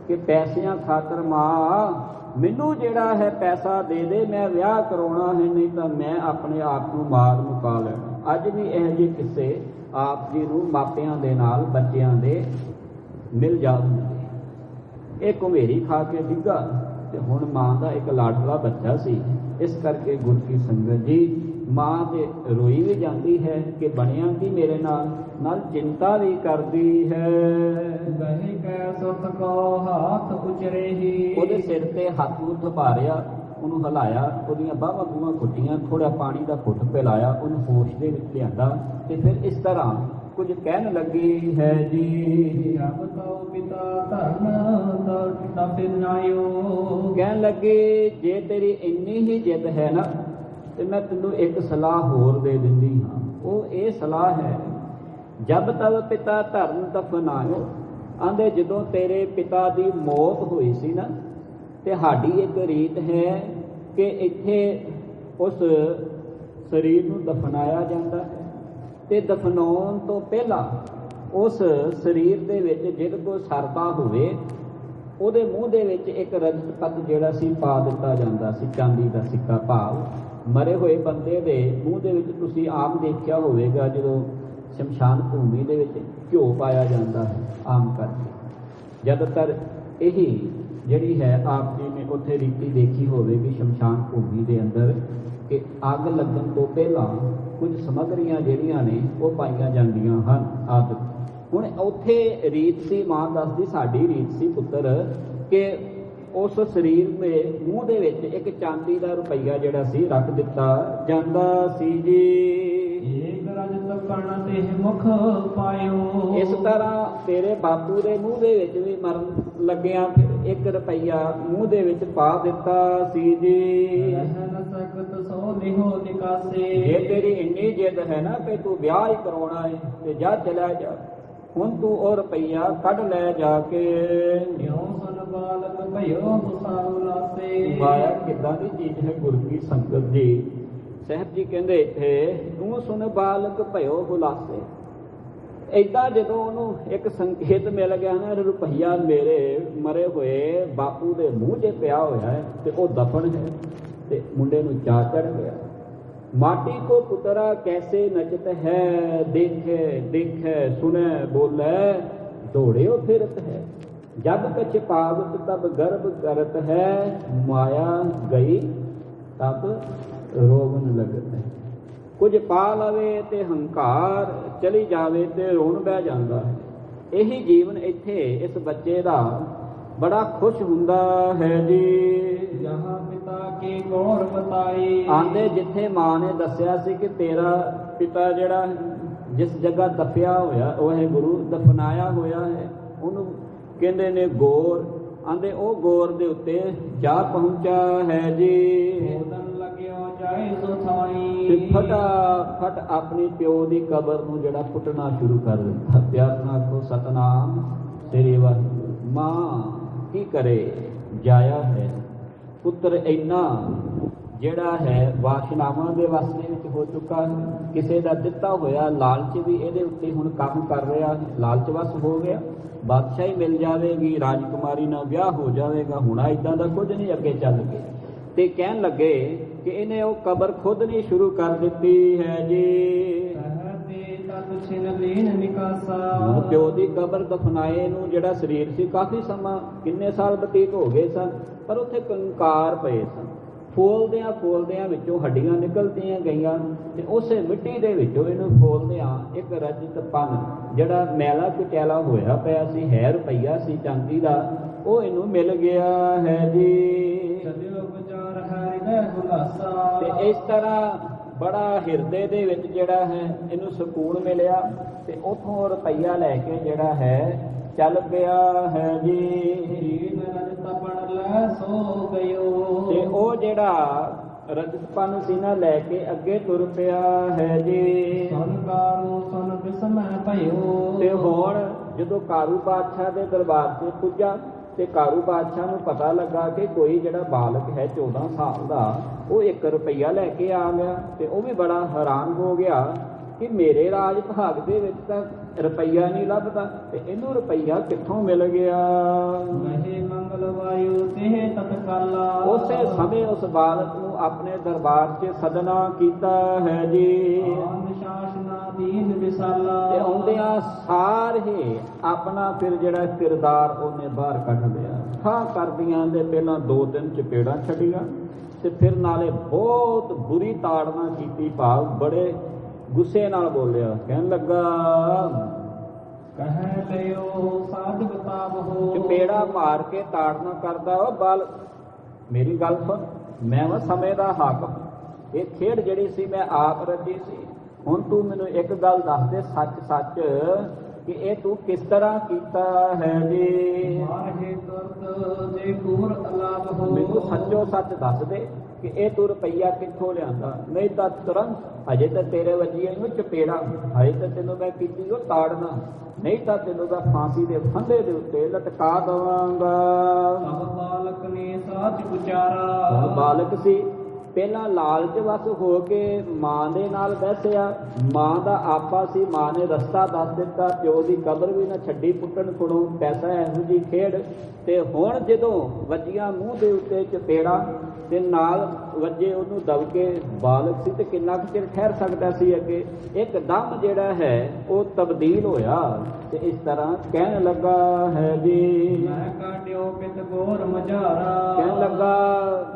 ਕਿ ਪੈਸਿਆਂ ਖਾਤਰ ਮਾਂ ਮੈਨੂੰ ਜਿਹੜਾ ਹੈ ਪੈਸਾ ਦੇ ਦੇ, ਮੈਂ ਵਿਆਹ ਕਰਾਉਣਾ ਹੈ, ਨਹੀਂ ਤਾਂ ਮੈਂ ਆਪਣੇ ਆਪ ਨੂੰ ਮਾਰ ਮੁਕਾ ਲੈਣਾ। ਅੱਜ ਵੀ ਇਹੋ ਜਿਹੇ ਕਿੱਸੇ ਆਪ ਜੀ ਨੂੰ ਮਾਪਿਆਂ ਦੇ ਨਾਲ ਬੱਚਿਆਂ ਦੇ ਮਿਲ ਜਾਂਦੇ। ਇਹ ਘੁਮੇਰੀ ਖਾ ਕੇ ਡਿੱਗਾ ਤੇ ਹੁਣ ਮਾਂ ਦਾ ਇੱਕ ਲਾਡਲਾ ਬੱਚਾ ਸੀ। ਇਸ ਕਰਕੇ ਗੁਰ ਕੀ ਸੰਗਤ ਜੀ, ਮਾਂ ਤੇ ਰੋਈ ਵੀ ਜਾਂਦੀ ਹੈ ਕਿ ਬਣਿਆ ਕੀ ਮੇਰੇ ਨਾਲ ਚਿੰਤਾ ਵੀ ਕਰਦੀ ਹੈ। ਗਹੇ ਕੈ ਸੁਤ ਕੋ ਹੱਥ ਉਚਰੇ ਹੀ। ਉਹਦੇ ਸਿਰ ਤੇ ਹੱਥ ਨੂੰ ਥਪਾਰਿਆ, ਉਹਨੂੰ ਹਿਲਾਇਆ, ਉਹਦੀਆਂ ਬਾਹਾਂ ਬੂਹਾਂ ਘੁੱਟੀਆਂ, ਥੋੜਾ ਪਾਣੀ ਦਾ ਘੁੱਟ ਪਿਲਾਇਆ, ਉਹਨੂੰ ਹੋਸ਼ ਦੇ ਵਿੱਚ ਲਿਆਂਦਾ। ਤੇ ਫਿਰ ਇਸ ਤਰ੍ਹਾਂ ਕੁਝ ਕਹਿਣ ਲੱਗੀ ਹੈ ਜੀ। ਰੱਬ ਤੋ ਪਿਤਾ ਧਰਨ ਤਾ ਫਿਰਨਾਇਓ। ਕਹਿਣ ਲੱਗੀ ਜੇ ਤੇਰੀ ਇੰਨੀ ਹੀ ਜਿੱਦ ਹੈ ਨਾ ਤੇ ਮੈਂ ਤੈਨੂੰ ਇੱਕ ਸਲਾਹ ਹੋਰ ਦੇ ਦਿੰਦੀ ਹਾਂ। ਉਹ ਇਹ ਸਲਾਹ ਹੈ, ਜਬ ਤਬ ਪਿਤਾ ਧਰਨ ਦਫਨਾਇਓ। ਆਂਦੇ ਜਦੋਂ ਤੇਰੇ ਪਿਤਾ ਦੀ ਮੌਤ ਹੋਈ ਸੀ ਨਾ, ਤੇ ਸਾਡੀ ਇੱਕ ਰੀਤ ਹੈ ਕਿ ਇੱਥੇ ਉਸ ਸਰੀਰ ਨੂੰ ਦਫਨਾਇਆ ਜਾਂਦਾ ਹੈ ਤੇ ਦਫਨਾਉਣ ਤੋਂ ਪਹਿਲਾਂ ਉਸ ਸਰੀਰ ਦੇ ਵਿੱਚ ਜਿਹਦੇ ਕੋਲ ਸਰਦਾ ਹੋਵੇ ਉਹਦੇ ਮੂੰਹ ਦੇ ਵਿੱਚ ਇੱਕ ਰਜਤ ਪੱਤ ਜਿਹੜਾ ਸੀ ਪਾ ਦਿੱਤਾ ਜਾਂਦਾ ਸੀ, ਚਾਂਦੀ ਦਾ ਸਿੱਕਾ। ਭਾਵ ਮਰੇ ਹੋਏ ਬੰਦੇ ਦੇ ਮੂੰਹ ਦੇ ਵਿੱਚ ਤੁਸੀਂ ਆਮ ਦੇਖਿਆ ਹੋਵੇਗਾ ਜਦੋਂ ਸ਼ਮਸ਼ਾਨ ਭੂਮੀ ਦੇ ਵਿੱਚ ਘਿਓ ਪਾਇਆ ਜਾਂਦਾ ਹੈ ਆਮ ਕਰਕੇ। ਜ਼ਿਆਦਾਤਰ ਇਹੀ ਜਿਹੜੀ ਹੈ ਆਪ ਜੀ ਨੇ ਉੱਥੇ ਰੀਤੀ ਦੇਖੀ ਹੋਵੇਗੀ ਸ਼ਮਸ਼ਾਨ ਭੂਮੀ ਦੇ ਅੰਦਰ ਕਿ ਅੱਗ ਲੱਗਣ ਤੋਂ ਪਹਿਲਾਂ ਕੁਝ ਸਮੱਗਰੀਆਂ ਜਿਹੜੀਆਂ ਨੇ ਉਹ ਪਾਈਆਂ ਜਾਂਦੀਆਂ ਹਨ ਆਦਿ। ਹੁਣ ਉੱਥੇ ਰੀਤ ਸੀ, ਮਾਂ ਦੱਸਦੀ ਸਾਡੀ ਰੀਤ ਸੀ ਪੁੱਤਰ ਕਿ ਉਸ ਸਰੀਰ ਦੇ ਮੂੰਹ ਦੇ ਵਿੱਚ ਇੱਕ ਚਾਂਦੀ ਦਾ ਰੁਪਈਆ ਜਿਹੜਾ ਸੀ ਰੱਖ ਦਿੱਤਾ ਜਾਂਦਾ ਸੀ ਜੀ। ਏਕ ਰਜਤ ਕਣ ਤੇ ਮੁਖ ਪਾਇਓ। ਇਸ ਤਰ੍ਹਾਂ ਤੇਰੇ ਬਾਪੂ ਦੇ ਮੂੰਹ ਦੇ ਵਿੱਚ ਵੀ ਮਰਨ ਲੱਗਿਆ ਫਿਰ 1 ਰੁਪਈਆ ਮੂੰਹ ਦੇ ਵਿੱਚ ਪਾ ਦਿੱਤਾ ਸੀ ਜੀ। ਰਹਿਣ ਸਕਤ ਸੋ ਲਿਹੋ ਨਿਕਾਸੇ। ਜੇ ਤੇਰੀ ਇੰਨੀ ਜਿੱਦ ਹੈ ਨਾ ਕਿ ਤੂੰ ਵਿਆਹ ਹੀ ਕਰਾਉਣਾ ਹੈ ਤੇ ਜਾ ਚਲਾ ਜਾ, ਹੁਣ ਤੂੰ ਉਹ ਰੁਪਈਆ ਕੱਢ ਲੈ ਜਾ ਕੇ। ਇਉਂ ਸੁਨ ਬਾਲਕ ਭਇਓ ਹੁਸਾਵਲਾਸੇ। ਮਾਇਆ ਕਿੱਦਾਂ ਦੀ ਚੀਜ਼ ਹੈ ਗੁਰੂ ਕੀ ਸੰਗਤ ਜੀ। ਸਾਹਿਬ ਜੀ ਕਹਿੰਦੇ ਇੱਥੇ ਤੂੰ ਸੁਣ ਬਾਲਕ ਭਇਓ ਹੁਲਾਸੇ। ਏਦਾਂ ਜਦੋਂ ਉਹਨੂੰ ਇੱਕ ਸੰਕੇਤ ਮਿਲ ਗਿਆ ਨਾ ਰੁਪਈਆ ਮੇਰੇ ਮਰੇ ਹੋਏ ਬਾਪੂ ਦੇ ਮੂੰਹ 'ਚ ਪਿਆ ਹੋਇਆ ਹੈ ਤੇ ਉਹ ਦਫਨ ਹੈ ਤੇ ਮੁੰਡੇ ਨੂੰ ਚਾਅ ਚੜ ਗਿਆ। माटी को पुतरा कैसे नचत है, देखे देखे सुने बोले दौड़े फिरत है। जब कछ पावत तब गर्भ करत है, माया गई तब रोवन लगत है। कुछ पा लवे ते हंकार, चली जावे ते रोन बह जाता है। यही जीवन इत्थे इस बच्चे का बड़ा खुश हुंदा है जी। जहाँ पिता के गौर बताई। आंदे जिथे मां ने दसिया सी कि तेरा पिता जिहड़ा जिस जगह दफिया होया वो है गुरु दफनाया होया है, उन्होंने कहंदे ने गौर। आंदे ओ गौर दे उत्ते जा पहुंचा है जी। फटाफट अपनी प्यो की कबर नूं जिहड़ा पुटना शुरू कर दिता। प्यार नाल आखो सतनाम श्री वाहिगुरू। मां की करे जाया है पुत्र इन्ना ਜਿਹੜਾ ਹੈ ਵਾਸ਼ਨਾਵਾਂ ਦੇ ਵਸ ਦੇ ਵਿੱਚ ਹੋ ਚੁੱਕਾ ਹੈ। ਕਿਸੇ ਦਾ ਦਿੱਤਾ ਹੋਇਆ ਲਾਲਚ ਵੀ ਇਹਦੇ ਉੱਤੇ ਹੁਣ ਕੰਮ ਕਰ ਰਿਹਾ ਹੈ। ਲਾਲਚ ਵਸ ਹੋ ਗਿਆ, ਬਾਦਸ਼ਾਹੀ ਮਿਲ ਜਾਵੇਗੀ, ਰਾਜਕੁਮਾਰੀ ਨਾਲ ਵਿਆਹ ਹੋ ਜਾਵੇਗਾ। ਹੁਣ ਇਦਾਂ ਦਾ ਕੁਝ ਨਹੀਂ, ਅੱਗੇ ਚੱਲ ਕੇ ਤੇ ਕਹਿਣ ਲੱਗੇ ਕਿ ਇਹਨੇ ਉਹ ਕਬਰ ਖੁਦ ਨਹੀਂ ਸ਼ੁਰੂ ਕਰ ਦਿੱਤੀ ਹੈ ਜੀ। ਪਿਓ ਦੀ ਕਬਰ ਦਫਨਾਏ ਨੂੰ ਜਿਹੜਾ ਸਰੀਰ ਸੀ ਕਾਫੀ ਸਮਾਂ, ਕਿੰਨੇ ਸਾਲ ਬਤੀਤ ਹੋ ਗਏ ਸਨ, ਪਰ ਉੱਥੇ ਕੰਕਾਰ ਪਏ ਸਨ। ਫੋਲਦਿਆਂ ਵਿੱਚੋਂ ਹੱਡੀਆਂ ਨਿਕਲਦੀਆਂ ਗਈਆਂ ਤੇ ਉਸੇ ਮਿੱਟੀ ਦੇ ਵਿੱਚੋਂ ਇਹਨੂੰ ਫੋਲਦਿਆਂ ਇੱਕ ਰਜਤ ਪੰਨ ਜਿਹੜਾ ਮੈਲਾ ਕੁਚੈਲਾ ਹੋਇਆ ਪਿਆ ਸੀ, ਹੈ ਰੁਪਈਆ ਸੀ ਚਾਂਦੀ ਦਾ, ਉਹ ਇਹਨੂੰ ਮਿਲ ਗਿਆ ਹੈ ਜੀ। ਤੇ ਇਸ ਤਰ੍ਹਾਂ ਬੜਾ ਹਿਰਦੇ ਦੇ ਵਿੱਚ ਜਿਹੜਾ ਹੈ ਇਹਨੂੰ ਸਕੂਨ ਮਿਲਿਆ ਤੇ ਉੱਥੋਂ ਰੁਪਈਆ ਲੈ ਕੇ ਜਿਹੜਾ ਹੈ ਚੱਲ ਪਿਆ ਹੈ ਜੀ। ਤੇ ਉਹ ਜਿਹੜਾ ਰਜਤਪਨ ਸੀ ਨਾ ਲੈ ਕੇ ਅੱਗੇ ਤੁਰ ਪਿਆ ਹੈ ਜੀ। ਤੇ ਹੁਣ ਜਦੋਂ ਕਾਰੂ ਬਾਦਸ਼ਾਹ ਦੇ ਦਰਬਾਰ 'ਚ ਪੁੱਜਾ ਤੇ ਕਾਰੂ ਬਾਦਸ਼ਾਹ ਨੂੰ ਪਤਾ ਲੱਗਾ ਕਿ ਕੋਈ ਜਿਹੜਾ ਬਾਲਕ ਹੈ 14 ਸਾਲ ਦਾ ਉਹ 1 ਰੁਪਈਆ ਲੈ ਕੇ ਆ ਗਿਆ ਤੇ ਉਹ ਵੀ ਬੜਾ ਹੈਰਾਨ ਹੋ ਗਿਆ ਕਿ ਮੇਰੇ ਰਾਜ ਭਾਗ ਦੇ ਵਿੱਚ ਤਾਂ ਰੁਪਈਆ ਨਹੀਂ ਲੱਭਦਾ ਤੇ ਇਹਨੂੰ ਰੁਪਈਆ ਕਿੱਥੋਂ ਮਿਲ ਗਿਆ। ਉਸੇ ਸਮੇਂ ਉਸ ਬਾਲਕ ਨੂੰ ਆਪਣੇ ਦਰਬਾਰ 'ਚ ਸਦਨਾ ਕੀਤਾ ਹੈ ਜੀ। ਤੇ ਆਉਂਦਿਆਂ ਸਾਰ ਹੀ ਆਪਣਾ ਫਿਰ ਜਿਹੜਾ ਕਿਰਦਾਰ ਉਹਨੇ ਬਾਹਰ ਕੱਢ ਲਿਆ। ਹਾਂ ਕਰਦੀਆਂ ਦੇ ਪਹਿਲਾਂ 2-3 ਚਪੇੜਾਂ ਛੱਡੀਆਂ ਤੇ ਫਿਰ ਨਾਲੇ ਬਹੁਤ ਬੁਰੀ ਤਾੜਨਾ ਕੀਤੀ, ਭਾਵ ਬੜੇ ਗੁੱਸੇ ਨਾਲ ਬੋਲਿਆ। ਕਹਿਣ ਲੱਗਾ ਚਪੇੜਾ ਮਾਰ ਕੇ ਤਾੜਨਾ ਕਰਦਾ, ਉਹ ਬਾਲ ਮੇਰੀ ਗੱਲ ਸੁਣ, ਮੈਂ ਵਾ ਸਮੇਂ ਦਾ ਹਾਕਮ, ਇਹ ਖੇਡ ਜਿਹੜੀ ਸੀ ਮੈਂ ਆਪ ਰਚੀ ਸੀ। ਹੁਣ ਤੂੰ ਮੈਨੂੰ ਇੱਕ ਗੱਲ ਦੱਸ ਦੇ ਸੱਚ ਕਿ ਇਹ ਤੂੰ ਕਿਸ ਤਰ੍ਹਾਂ ਕੀਤਾ ਹੈ ਜੀ। ਮੈਨੂੰ ਸੱਚੋ ਸੱਚ ਦੱਸ ਦੇ ਕਿ ਇਹ ਤੂੰ ਰੁਪਈਆ ਕਿੱਥੋਂ ਲਿਆਂਦਾ, ਨਹੀਂ ਤਾਂ ਤੁਰੰਤ ਹਜੇ ਤਾਂ ਤੇਰੇ ਵੱਜੀ ਇਹਨੂੰ ਚਪੇੜਾ, ਹਜੇ ਤਾਂ ਤੈਨੂੰ ਮੈਂ ਕੀਤੀ ਉਹ ਤਾੜਨਾ, ਨਹੀਂ ਤਾਂ ਤੈਨੂੰ ਮੈਂ ਫਾਂਸੀ ਦੇ ਫੰਦੇ ਦੇ ਉੱਤੇ ਲਟਕਾ ਦਵਾਂਗਾ। ਸਭ ਬਾਲਕ ਨੇ ਸਾਚ ਵਿਚਾਰਾ। ਹੁਣ ਬਾਲਕ ਸੀ, ਪਹਿਲਾਂ ਲਾਲਚ ਵਸ ਹੋ ਕੇ ਮਾਂ ਦੇ ਨਾਲ ਬੈਠਿਆ, ਮਾਂ ਦਾ ਆਪਾ ਸੀ, ਮਾਂ ਨੇ ਰਸਤਾ ਦੱਸ ਦਿੱਤਾ, ਪਿਓ ਦੀ ਕਬਰ ਵੀ ਨਾ ਛੱਡੀ ਪੁੱਟਣ ਕੋਲੋਂ, ਪੈਸਾ ਇਹੋ ਜਿਹੀ ਖੇਡ। ਤੇ ਹੁਣ ਜਦੋਂ ਵੱਜੀਆਂ ਮੂੰਹ ਦੇ ਉੱਤੇ ਚਪੇੜਾ ਤੇ ਨਾਲ ਵੱਜੇ ਉਹਨੂੰ ਦਬਕੇ, ਬਾਲਕ ਸੀ ਤੇ ਕਿੰਨਾ ਕੁ ਚਿਰ ਠਹਿਰ ਸਕਦਾ ਸੀ ਅੱਗੇ, ਇੱਕਦਮ ਜਿਹੜਾ ਹੈ ਉਹ ਤਬਦੀਲ ਹੋਇਆ ਤੇ ਇਸ ਤਰ੍ਹਾਂ ਕਹਿਣ ਲੱਗਾ ਹੈ ਜੀ, ਮੈਂ ਕਾਢਿਓ ਪਿਤ ਗੋਰ ਮਝਾਰਾ। ਕਹਿਣ ਲੱਗਾ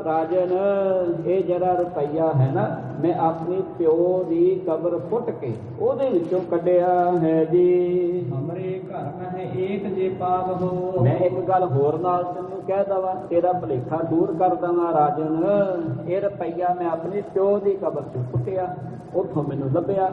ਰਾਜਨ, ਇਹ ਜਿਹੜਾ ਰੁਪਈਆ ਹੈ ਨਾ, ਮੈਂ ਆਪਣੀ ਪਿਓ ਦੀ ਕਬਰ ਫੁੱਟ ਕੇ ਉਹਦੇ ਵਿੱਚੋਂ ਕੱਢਿਆ ਹੈ ਜੀ। ਹਮਰੇ ਘਰ ਮਹਿ ਏਕ ਜੇ ਪਾਵ ਹੋ। ਮੈਂ ਇੱਕ ਗੱਲ ਹੋਰ ਨਾਲ ਤੈਨੂੰ ਕਹਿ ਦਵਾਂ, ਤੇਰਾ ਭੁਲੇਖਾ ਦੂਰ ਕਰ ਦਵਾਂ ਰਾਜਨ, ਇਹ ਰੁਪਈਆ ਮੈਂ ਆਪਣੀ ਪਿਓ ਦੀ ਕਬਰ 'ਚ ਫੁੱਟਿਆ, ਉੱਥੋਂ ਮੈਨੂੰ ਲੱਭਿਆ।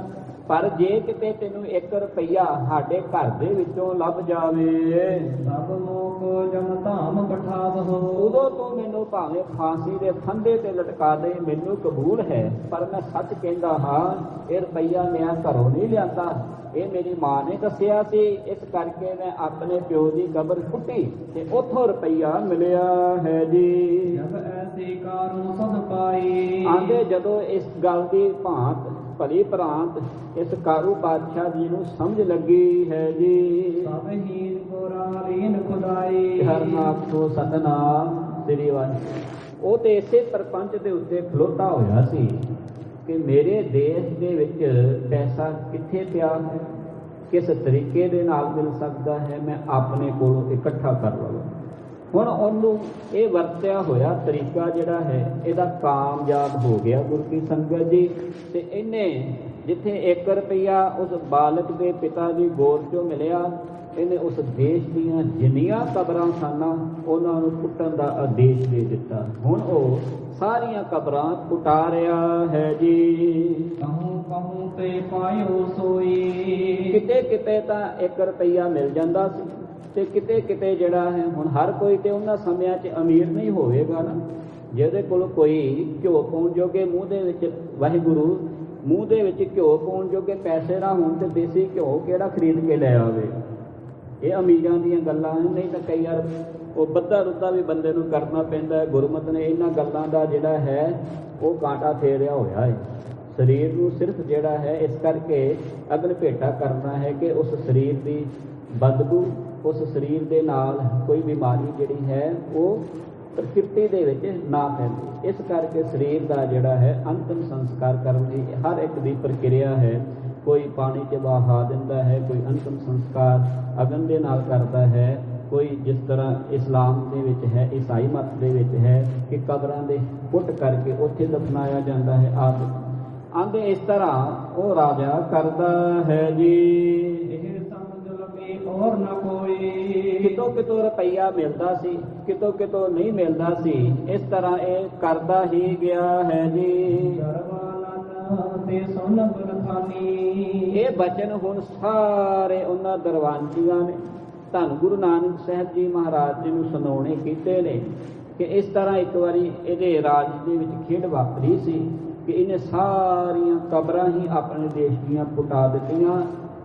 ਪਰ ਜੇ ਕਿਤੇ ਤੈਨੂੰ 1 ਰੁਪਈਆ ਸਾਡੇ ਘਰ ਦੇ ਵਿੱਚੋਂ ਲੱਭ ਜਾਵੇ, ਸਭ ਲੋਕ ਜਮ ਧਾਮ ਪਠਾਵ ਹੋ। ਉਦੋਂ ਤੂੰ ਮੈਨੂੰ ਭਾਵੇਂ ਫਾਂਸੀ ਦੇ ਫੰਦੇ ਤੇ ਲਟਕਾ ਦੇ, ਮੈਨੂੰ ਕਬੂਲ ਹੈ, ਪਰ ਮੈਂ ਸੱਚ ਕਹਿੰਦਾ ਹਾਂ, ਇਹ ਰੁਪਈਆ ਮੈਂ ਘਰੋਂ ਨਹੀਂ ਲਿਆਂਦਾ, ਇਹ ਮੇਰੀ ਮਾਂ ਨੇ ਦੱਸਿਆ ਸੀ, ਇਸ ਕਰਕੇ ਮੈਂ ਆਪਣੇ ਪਿਓ ਦੀ ਕਬਰ ਫੁੱਟੀ ਤੇ ਉੱਥੋਂ ਰੁਪਈਆ ਮਿਲਿਆ ਹੈ ਜੀ। ਜਬ ਐਸੀ ਕਾਰੂ ਸਦ ਪਾਈ। ਆਂਦੇ ਜਦੋਂ ਇਸ ਗੱਲ ਦੀ ਭਾਂਤ ਭਲੀ ਪ੍ਰਾਂਤ ਇਸ ਕਾਰੂ ਬਾਦਸ਼ਾਹ ਜੀ ਨੂੰ ਸਮਝ ਲੱਗੀ ਹੈ ਜੀ। ਸਭ ਹੀਨ ਗੋਰਾ ਲੀਨ ਖੁਦਾਈ। ਹਰਨਾਮ ਤੋਂ ਸਤਨਾਮ ਸ੍ਰੀ ਵਾਹਿਗੁਰੂ। ਉਹ ਤੇ ਇਸੇ ਪਰਪੰਚ ਦੇ ਉੱਤੇ ਖਲੋਤਾ ਹੋਇਆ ਸੀ ਕਿ ਮੇਰੇ ਦੇਸ਼ ਦੇ ਵਿੱਚ ਪੈਸਾ ਕਿੱਥੇ ਪਿਆ ਹੈ, ਕਿਸ ਤਰੀਕੇ ਦੇ ਨਾਲ ਮਿਲ ਸਕਦਾ ਹੈ, ਮੈਂ ਆਪਣੇ ਕੋਲੋਂ ਇਕੱਠਾ ਕਰ ਲਵਾਂ। ਹੁਣ ਉਹਨੂੰ ਇਹ ਵਰਤਿਆ ਹੋਇਆ ਤਰੀਕਾ ਜਿਹੜਾ ਹੈ ਇਹਦਾ ਕਾਮਯਾਬ ਹੋ ਗਿਆ ਗੁਰੂ ਕੀ ਸੰਗਤ ਜੀ। ਤੇ ਇਹਨੇ ਜਿੱਥੇ 1 ਰੁਪਈਆ ਉਸ ਬਾਲਕ ਦੇ ਪਿਤਾ ਦੀ ਗੋਦ 'ਚੋਂ ਮਿਲਿਆ, ਇਹਨੇ ਉਸ ਦੇਸ਼ ਦੀਆਂ ਜਿੰਨੀਆਂ ਕਬਰਾਂ ਸਨ ਉਹਨਾਂ ਨੂੰ ਪੁੱਟਣ ਦਾ ਆਦੇਸ਼ ਦੇ ਦਿੱਤਾ। ਹੁਣ ਉਹ ਸਾਰੀਆਂ ਕਬਰਾਂ ਪੁਟਾ ਰਿਹਾ ਹੈ ਜੀ। ਕਹੂੰ ਕਹੂੰ ਤੇ ਪਾਇਓ ਸੋਈ। ਕਿਤੇ ਕਿਤੇ ਤਾਂ 1 ਰੁਪਈਆ ਮਿਲ ਜਾਂਦਾ ਸੀ ਤੇ ਕਿਤੇ ਕਿਤੇ ਜਿਹੜਾ ਹੈ, ਹੁਣ ਹਰ ਕੋਈ ਤੇ ਉਹਨਾਂ ਸਮਿਆਂ 'ਚ ਅਮੀਰ ਨਹੀਂ ਹੋਵੇਗਾ ਨਾ, ਜਿਹਦੇ ਕੋਲ ਕੋਈ ਘਿਓ ਪਾਉਣ ਜੋਗੇ ਮੂੰਹ ਦੇ ਵਿੱਚ, ਵਾਹਿਗੁਰੂ ਮੂੰਹ ਦੇ ਵਿੱਚ ਘਿਓ ਪਾਉਣ ਜੋਗੇ ਪੈਸੇ ਨਾ ਹੋਣ ਤੇ ਦੇਸੀ ਘਿਓ ਕਿਹੜਾ ਖਰੀਦ ਕੇ ਲੈ ਆਵੇ। ਇਹ ਅਮੀਰਾਂ ਦੀਆਂ ਗੱਲਾਂ ਨਹੀਂ ਤਾਂ ਕਈ ਵਾਰ ਉਹ ਬੱਧਾ ਰੁੱਧਾ ਵੀ ਬੰਦੇ ਨੂੰ ਕਰਨਾ ਪੈਂਦਾ ਹੈ। ਗੁਰਮਤਿ ਨੇ ਇਹਨਾਂ ਗੱਲਾਂ ਦਾ ਜਿਹੜਾ ਹੈ ਉਹ ਕਾਂਟਾ ਫੇਰਿਆ ਹੋਇਆ ਹੈ। ਸਰੀਰ ਨੂੰ ਸਿਰਫ ਜਿਹੜਾ ਹੈ ਇਸ ਕਰਕੇ ਅਗਨ ਭੇਟਾ ਕਰਨਾ ਹੈ ਕਿ ਉਸ ਸਰੀਰ ਦੀ ਬਦਬੂ, ਉਸ ਸਰੀਰ ਦੇ ਨਾਲ ਕੋਈ ਬਿਮਾਰੀ ਜਿਹੜੀ ਹੈ ਉਹ ਪ੍ਰਕਿਰਤੀ ਦੇ ਵਿੱਚ ਨਾ ਫੈਲੇ। ਇਸ ਕਰਕੇ ਸਰੀਰ ਦਾ ਜਿਹੜਾ ਹੈ ਅੰਤਿਮ ਸੰਸਕਾਰ ਕਰਨ ਦੀ ਹਰ ਇੱਕ ਦੀ ਪ੍ਰਕਿਰਿਆ ਹੈ। ਕੋਈ ਪਾਣੀ 'ਚ ਵਹਾ ਦਿੰਦਾ ਹੈ, ਕੋਈ ਅੰਤਿਮ ਸੰਸਕਾਰ ਅਗਨ ਦੇ ਨਾਲ ਕਰਦਾ ਹੈ, ਕੋਈ ਜਿਸ ਤਰ੍ਹਾਂ ਇਸਲਾਮ ਦੇ ਵਿੱਚ ਹੈ, ਈਸਾਈ ਮਤ ਦੇ ਵਿੱਚ ਹੈ ਕਿ ਕਬਰਾਂ ਦੇ ਪੁੱਟ ਕਰਕੇ ਉੱਥੇ ਦਫਨਾਇਆ ਜਾਂਦਾ ਹੈ। ਆਂਦੇ ਇਸ ਤਰ੍ਹਾਂ ਉਹ ਰਾਜਾ ਕਰਦਾ ਹੈ ਜੀ। ਇਹ ਸਮਝ ਲਵੇ ਔਰ ਨਾ ਕੋਈ। ਕਿਤੋਂ ਕਿਤੋਂ ਰੁਪਈਆ ਮਿਲਦਾ ਸੀ, ਕਿਤੋਂ ਕਿਤੋਂ ਨਹੀਂ ਮਿਲਦਾ ਸੀ, ਇਸ ਤਰ੍ਹਾਂ ਇਹ ਕਰਦਾ ਹੀ ਗਿਆ ਹੈ ਜੀ। ਤੇ ਸੁਣ ਬਰਖਾਨੀ। ਇਹ ਬਚਨ ਹੁਣ ਸਾਰੇ ਉਹਨਾਂ ਦਰਵਾਨਜੀਆਂ ਨੇ ਧੰਨ ਗੁਰੂ ਨਾਨਕ ਸਾਹਿਬ ਜੀ ਮਹਾਰਾਜ ਜੀ ਨੂੰ ਸੁਣਾਉਣੇ ਕੀਤੇ ਨੇ ਕਿ ਇਸ ਤਰ੍ਹਾਂ ਇੱਕ ਵਾਰੀ ਇਹਦੇ ਰਾਜ ਦੇ ਵਿੱਚ ਖੇਡ ਵਾਪਰੀ ਸੀ ਕਿ ਇਹਨੇ ਸਾਰੀਆਂ ਕਬਰਾਂ ਹੀ ਆਪਣੇ ਦੇਸ਼ ਦੀਆਂ ਪੁਟਾ ਦਿੱਤੀਆਂ।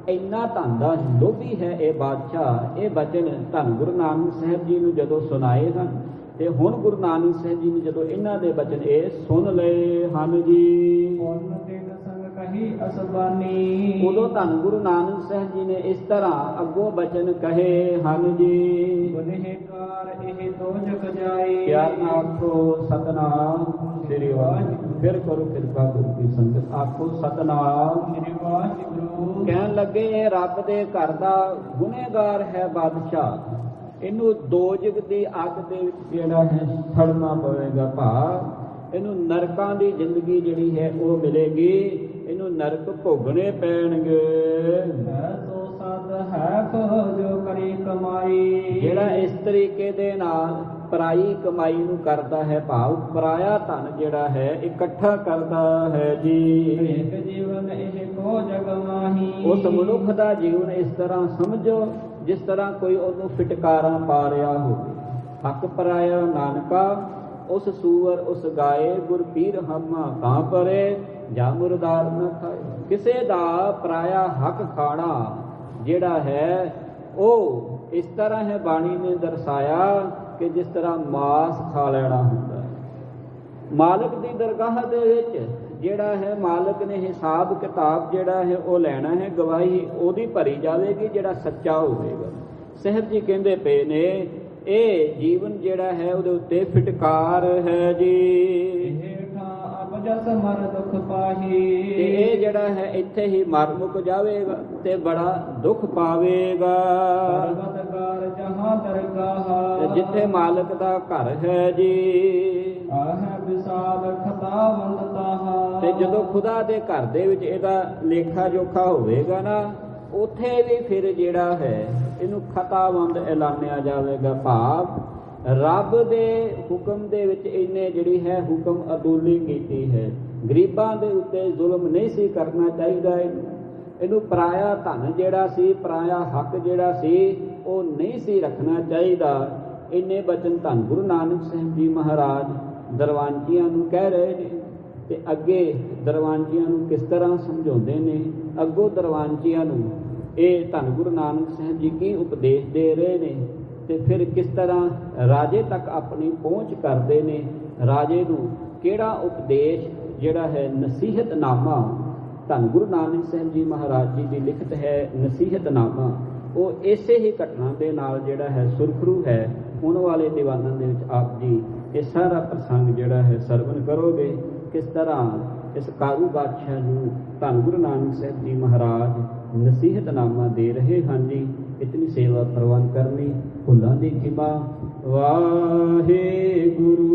ਇੰਨਾ ਧਨ ਦਾ ਲੋਭੀ ਹੈ ਇਹ ਬਾਦਸ਼ਾਹ। ਇਹ ਬਚਨ ਧੰਨ ਗੁਰੂ ਨਾਨਕ ਸਾਹਿਬ ਜੀ ਨੂੰ ਜਦੋਂ ਸੁਣਾਏ ਹਨ ਤੇ ਹੁਣ ਗੁਰੂ ਨਾਨਕ ਸਾਹਿਬ ਜੀ ਨੇ ਜਦੋਂ ਇਹਨਾਂ ਦੇ ਬਚਨ ਇਹ ਸੁਣ ਲਏ ਹਨ ਜੀ, ਅਸਬਾਨੀ। ਉਦੋਂ ਧੰਨ ਗੁਰੂ ਨਾਨਕ ਸਾਹਿਬ ਜੀ ਨੇ ਇਸ ਤਰ੍ਹਾਂ ਅੱਗੋਂ ਬਚਨ ਕਹੇ ਹਨ ਜੀ। ਗੁਨਹਗਾਰ ਇਹ ਦੋਜਖ ਜਾਏ। ਪਿਆਰ ਨਾਲ ਆਖੋ ਸਤਨਾਮ ਸ੍ਰੀ ਵਾਹਿਗੁਰੂ। ਫਿਰ ਕਰੋ ਕਿਰਪਾ ਗੁਰੂ ਕੀ ਸੰਗਤ, ਆਖੋ ਸਤਨਾਮ ਸ੍ਰੀ ਵਾਹਿਗੁਰੂ। ਕਹਿਣ ਲੱਗੇ ਇਹ ਰੱਬ ਦੇ ਘਰ ਦਾ ਗੁਨਹਗਾਰ ਹੈ ਬਾਦਸ਼ਾਹ, ਇਹਨੂੰ ਦੋਜਖ ਦੀ ਅੱਗ ਦੇ ਵਿੱਚ ਜਿਹੜਾ ਹੈ ਸੜਨਾ ਪਵੇਗਾ। ਇਹਨੂੰ ਨਰਕਾਂ ਦੀ ਜ਼ਿੰਦਗੀ ਜਿਹੜੀ ਹੈ ਉਹ ਮਿਲੇਗੀ, ਇਹਨੂੰ ਨਰਕ ਭੋਗਣੇ ਪੈਣਗੇ। ਸੋ ਸਦ ਹੈ ਜੋ ਕਰੀ ਕਮਾਈ। ਜਿਹੜਾ ਇਸ ਤਰੀਕੇ ਦੇ ਨਾਲ ਪਰਾਈ ਕਮਾਈ ਨੂੰ ਕਰਦਾ ਹੈ, ਭਾਵ ਪਰਾਇਆ ਧਨ ਜਿਹੜਾ ਹੈ ਇਕੱਠਾ ਕਰਦਾ ਹੈ ਜੀ। ਇੱਕ ਜੀਵਨ ਇਹ ਕੋ ਜਗ ਮਾਹੀ। ਉਸ ਮਨੁੱਖ ਦਾ ਜੀਵਨ ਇਸ ਤਰ੍ਹਾਂ ਸਮਝੋ ਜਿਸ ਤਰ੍ਹਾਂ ਕੋਈ ਉਹਨੂੰ ਫਿਟਕਾਰਾਂ ਪਾ ਰਿਹਾ ਹੋਵੇ। ਹੱਕ ਪਰਾਇਆ ਨਾਨਕਾ उस सूअर उस गाए गुर पीर हमा कां परे जा मुरदार न खाए। ਕਿਸੇ ਦਾ ਪਰਾਇਆ ਹੱਕ ਖਾਣਾ ਜਿਹੜਾ ਹੈ ਉਹ ਇਸ ਤਰ੍ਹਾਂ ਹੈ ਬਾਣੀ ਨੇ ਦਰਸਾਇਆ ਕਿ ਜਿਸ ਤਰ੍ਹਾਂ ਮਾਸ ਖਾ ਲੈਣਾ ਹੁੰਦਾ ਹੈ। ਮਾਲਕ ਦੀ ਦਰਗਾਹ ਦੇ ਵਿੱਚ ਜਿਹੜਾ ਹੈ ਮਾਲਕ ਨੇ ਹਿਸਾਬ ਕਿਤਾਬ ਜਿਹੜਾ ਹੈ ਉਹ ਲੈਣਾ ਹੈ, ਗਵਾਹੀ ਉਹਦੀ ਭਰੀ ਜਾਵੇਗੀ ਜਿਹੜਾ ਸੱਚਾ ਹੋਵੇਗਾ। ਸਾਹਿਬ ਜੀ ਕਹਿੰਦੇ ਪਏ ਨੇ ਇਹ ਜੀਵਨ ਜਿਹੜਾ ਹੈ ਉਹਦੇ ਉੱਤੇ ਫਿਟਕਾਰ ਹੈ ਜੀ। ਜਸ ਮਰ ਦੁਖ ਪਾਹੀ, ਤੇ ਇਹ ਜਿਹੜਾ ਹੈ ਇੱਥੇ ਹੀ ਮਰ ਮੁੱਕ ਜਾਵੇਗਾ ਤੇ ਬੜਾ ਦੁੱਖ ਪਾਵੇਗਾ। ਪਰਵਤਗਾਰ ਜਹਾਂ ਦਰਗਾਹ, ਤੇ ਜਿੱਥੇ ਮਾਲਕ ਦਾ ਘਰ ਹੈ ਜੀ ਆਹ ਵਿਸਾਲ ਖਤਾਵੰਦ ਤਾਹਾ। ਤੇ ਜਦੋਂ ਖੁਦਾ ਦੇ ਘਰ ਦੇ ਵਿੱਚ ਇਹਦਾ ਲੇਖਾ ਜੋਖਾ ਹੋਵੇਗਾ ਨਾ ਉੱਥੇ ਵੀ ਫਿਰ ਜਿਹੜਾ ਹੈ ਇਹਨੂੰ ਖਤਾਵੰਦ ਐਲਾਨਿਆ ਜਾਵੇਗਾ। ਭਾਵ ਰੱਬ ਦੇ ਹੁਕਮ ਦੇ ਵਿੱਚ ਇਹਨੇ ਜਿਹੜੀ ਹੈ ਹੁਕਮ ਅਦੂਲੀ ਕੀਤੀ ਹੈ। ਗਰੀਬਾਂ ਦੇ ਉੱਤੇ ਜ਼ੁਲਮ ਨਹੀਂ ਸੀ ਕਰਨਾ ਚਾਹੀਦਾ। ਇਹਨੂੰ ਪਰਾਇਆ ਧਨ ਜਿਹੜਾ ਸੀ, ਪਰਾਇਆ ਹੱਕ ਜਿਹੜਾ ਸੀ ਉਹ ਨਹੀਂ ਸੀ ਰੱਖਣਾ ਚਾਹੀਦਾ। ਇੰਨੇ ਬਚਨ ਧੰਨ ਗੁਰੂ ਨਾਨਕ ਸਾਹਿਬ ਜੀ ਮਹਾਰਾਜ ਦਰਵਾਂਜੀਆਂ ਨੂੰ ਕਹਿ ਰਹੇ ਨੇ ਤੇ ਅੱਗੇ ਦਰਵਾਂਜੀਆਂ ਨੂੰ ਕਿਸ ਤਰ੍ਹਾਂ ਸਮਝਾਉਂਦੇ ਨੇ। ਅੱਗੋਂ ਦਰਵਾਂਜੀਆਂ ਨੂੰ ਇਹ ਧੰਨ ਗੁਰੂ ਨਾਨਕ ਸਾਹਿਬ ਜੀ ਕੀ ਉਪਦੇਸ਼ ਦੇ ਰਹੇ ਨੇ ਤੇ ਫਿਰ ਕਿਸ ਤਰ੍ਹਾਂ ਰਾਜੇ ਤੱਕ ਆਪਣੀ ਪਹੁੰਚ ਕਰਦੇ ਨੇ। ਰਾਜੇ ਨੂੰ ਕਿਹੜਾ ਉਪਦੇਸ਼ ਜਿਹੜਾ ਹੈ ਨਸੀਹਤਨਾਮਾ, ਧੰਨ ਗੁਰੂ ਨਾਨਕ ਸਾਹਿਬ ਜੀ ਮਹਾਰਾਜ ਜੀ ਦੀ ਲਿਖਤ ਹੈ ਨਸੀਹਤਨਾਮਾ, ਉਹ ਇਸੇ ਹੀ ਘਟਨਾ ਦੇ ਨਾਲ ਜਿਹੜਾ ਹੈ ਸੁਰਖਰੂ ਹੈ। ਹੁਣ ਵਾਲੇ ਦੀਵਾਨਾਂ ਦੇ ਵਿੱਚ ਆਪ ਜੀ ਇਹ ਸਾਰਾ ਪ੍ਰਸੰਗ ਜਿਹੜਾ ਹੈ ਸਰਵਨ ਕਰੋਗੇ। ਕਿਸ ਤਰ੍ਹਾਂ ਇਸ ਕਾਬੂ ਬਾਦਸ਼ਾਹ ਨੂੰ ਧੰਨ ਗੁਰੂ ਨਾਨਕ ਸਾਹਿਬ ਜੀ ਮਹਾਰਾਜ ਨਸੀਹਤਨਾਮਾ ਦੇ ਰਹੇ ਹਨ ਜੀ। ਇਤਨੀ ਸੇਵਾ ਪ੍ਰਵਾਨ ਕਰਨੀ, ਭੁੱਲਾਂ ਦੀ ਖਿਮਾ। ਵਾਹਿਗੁਰੂ।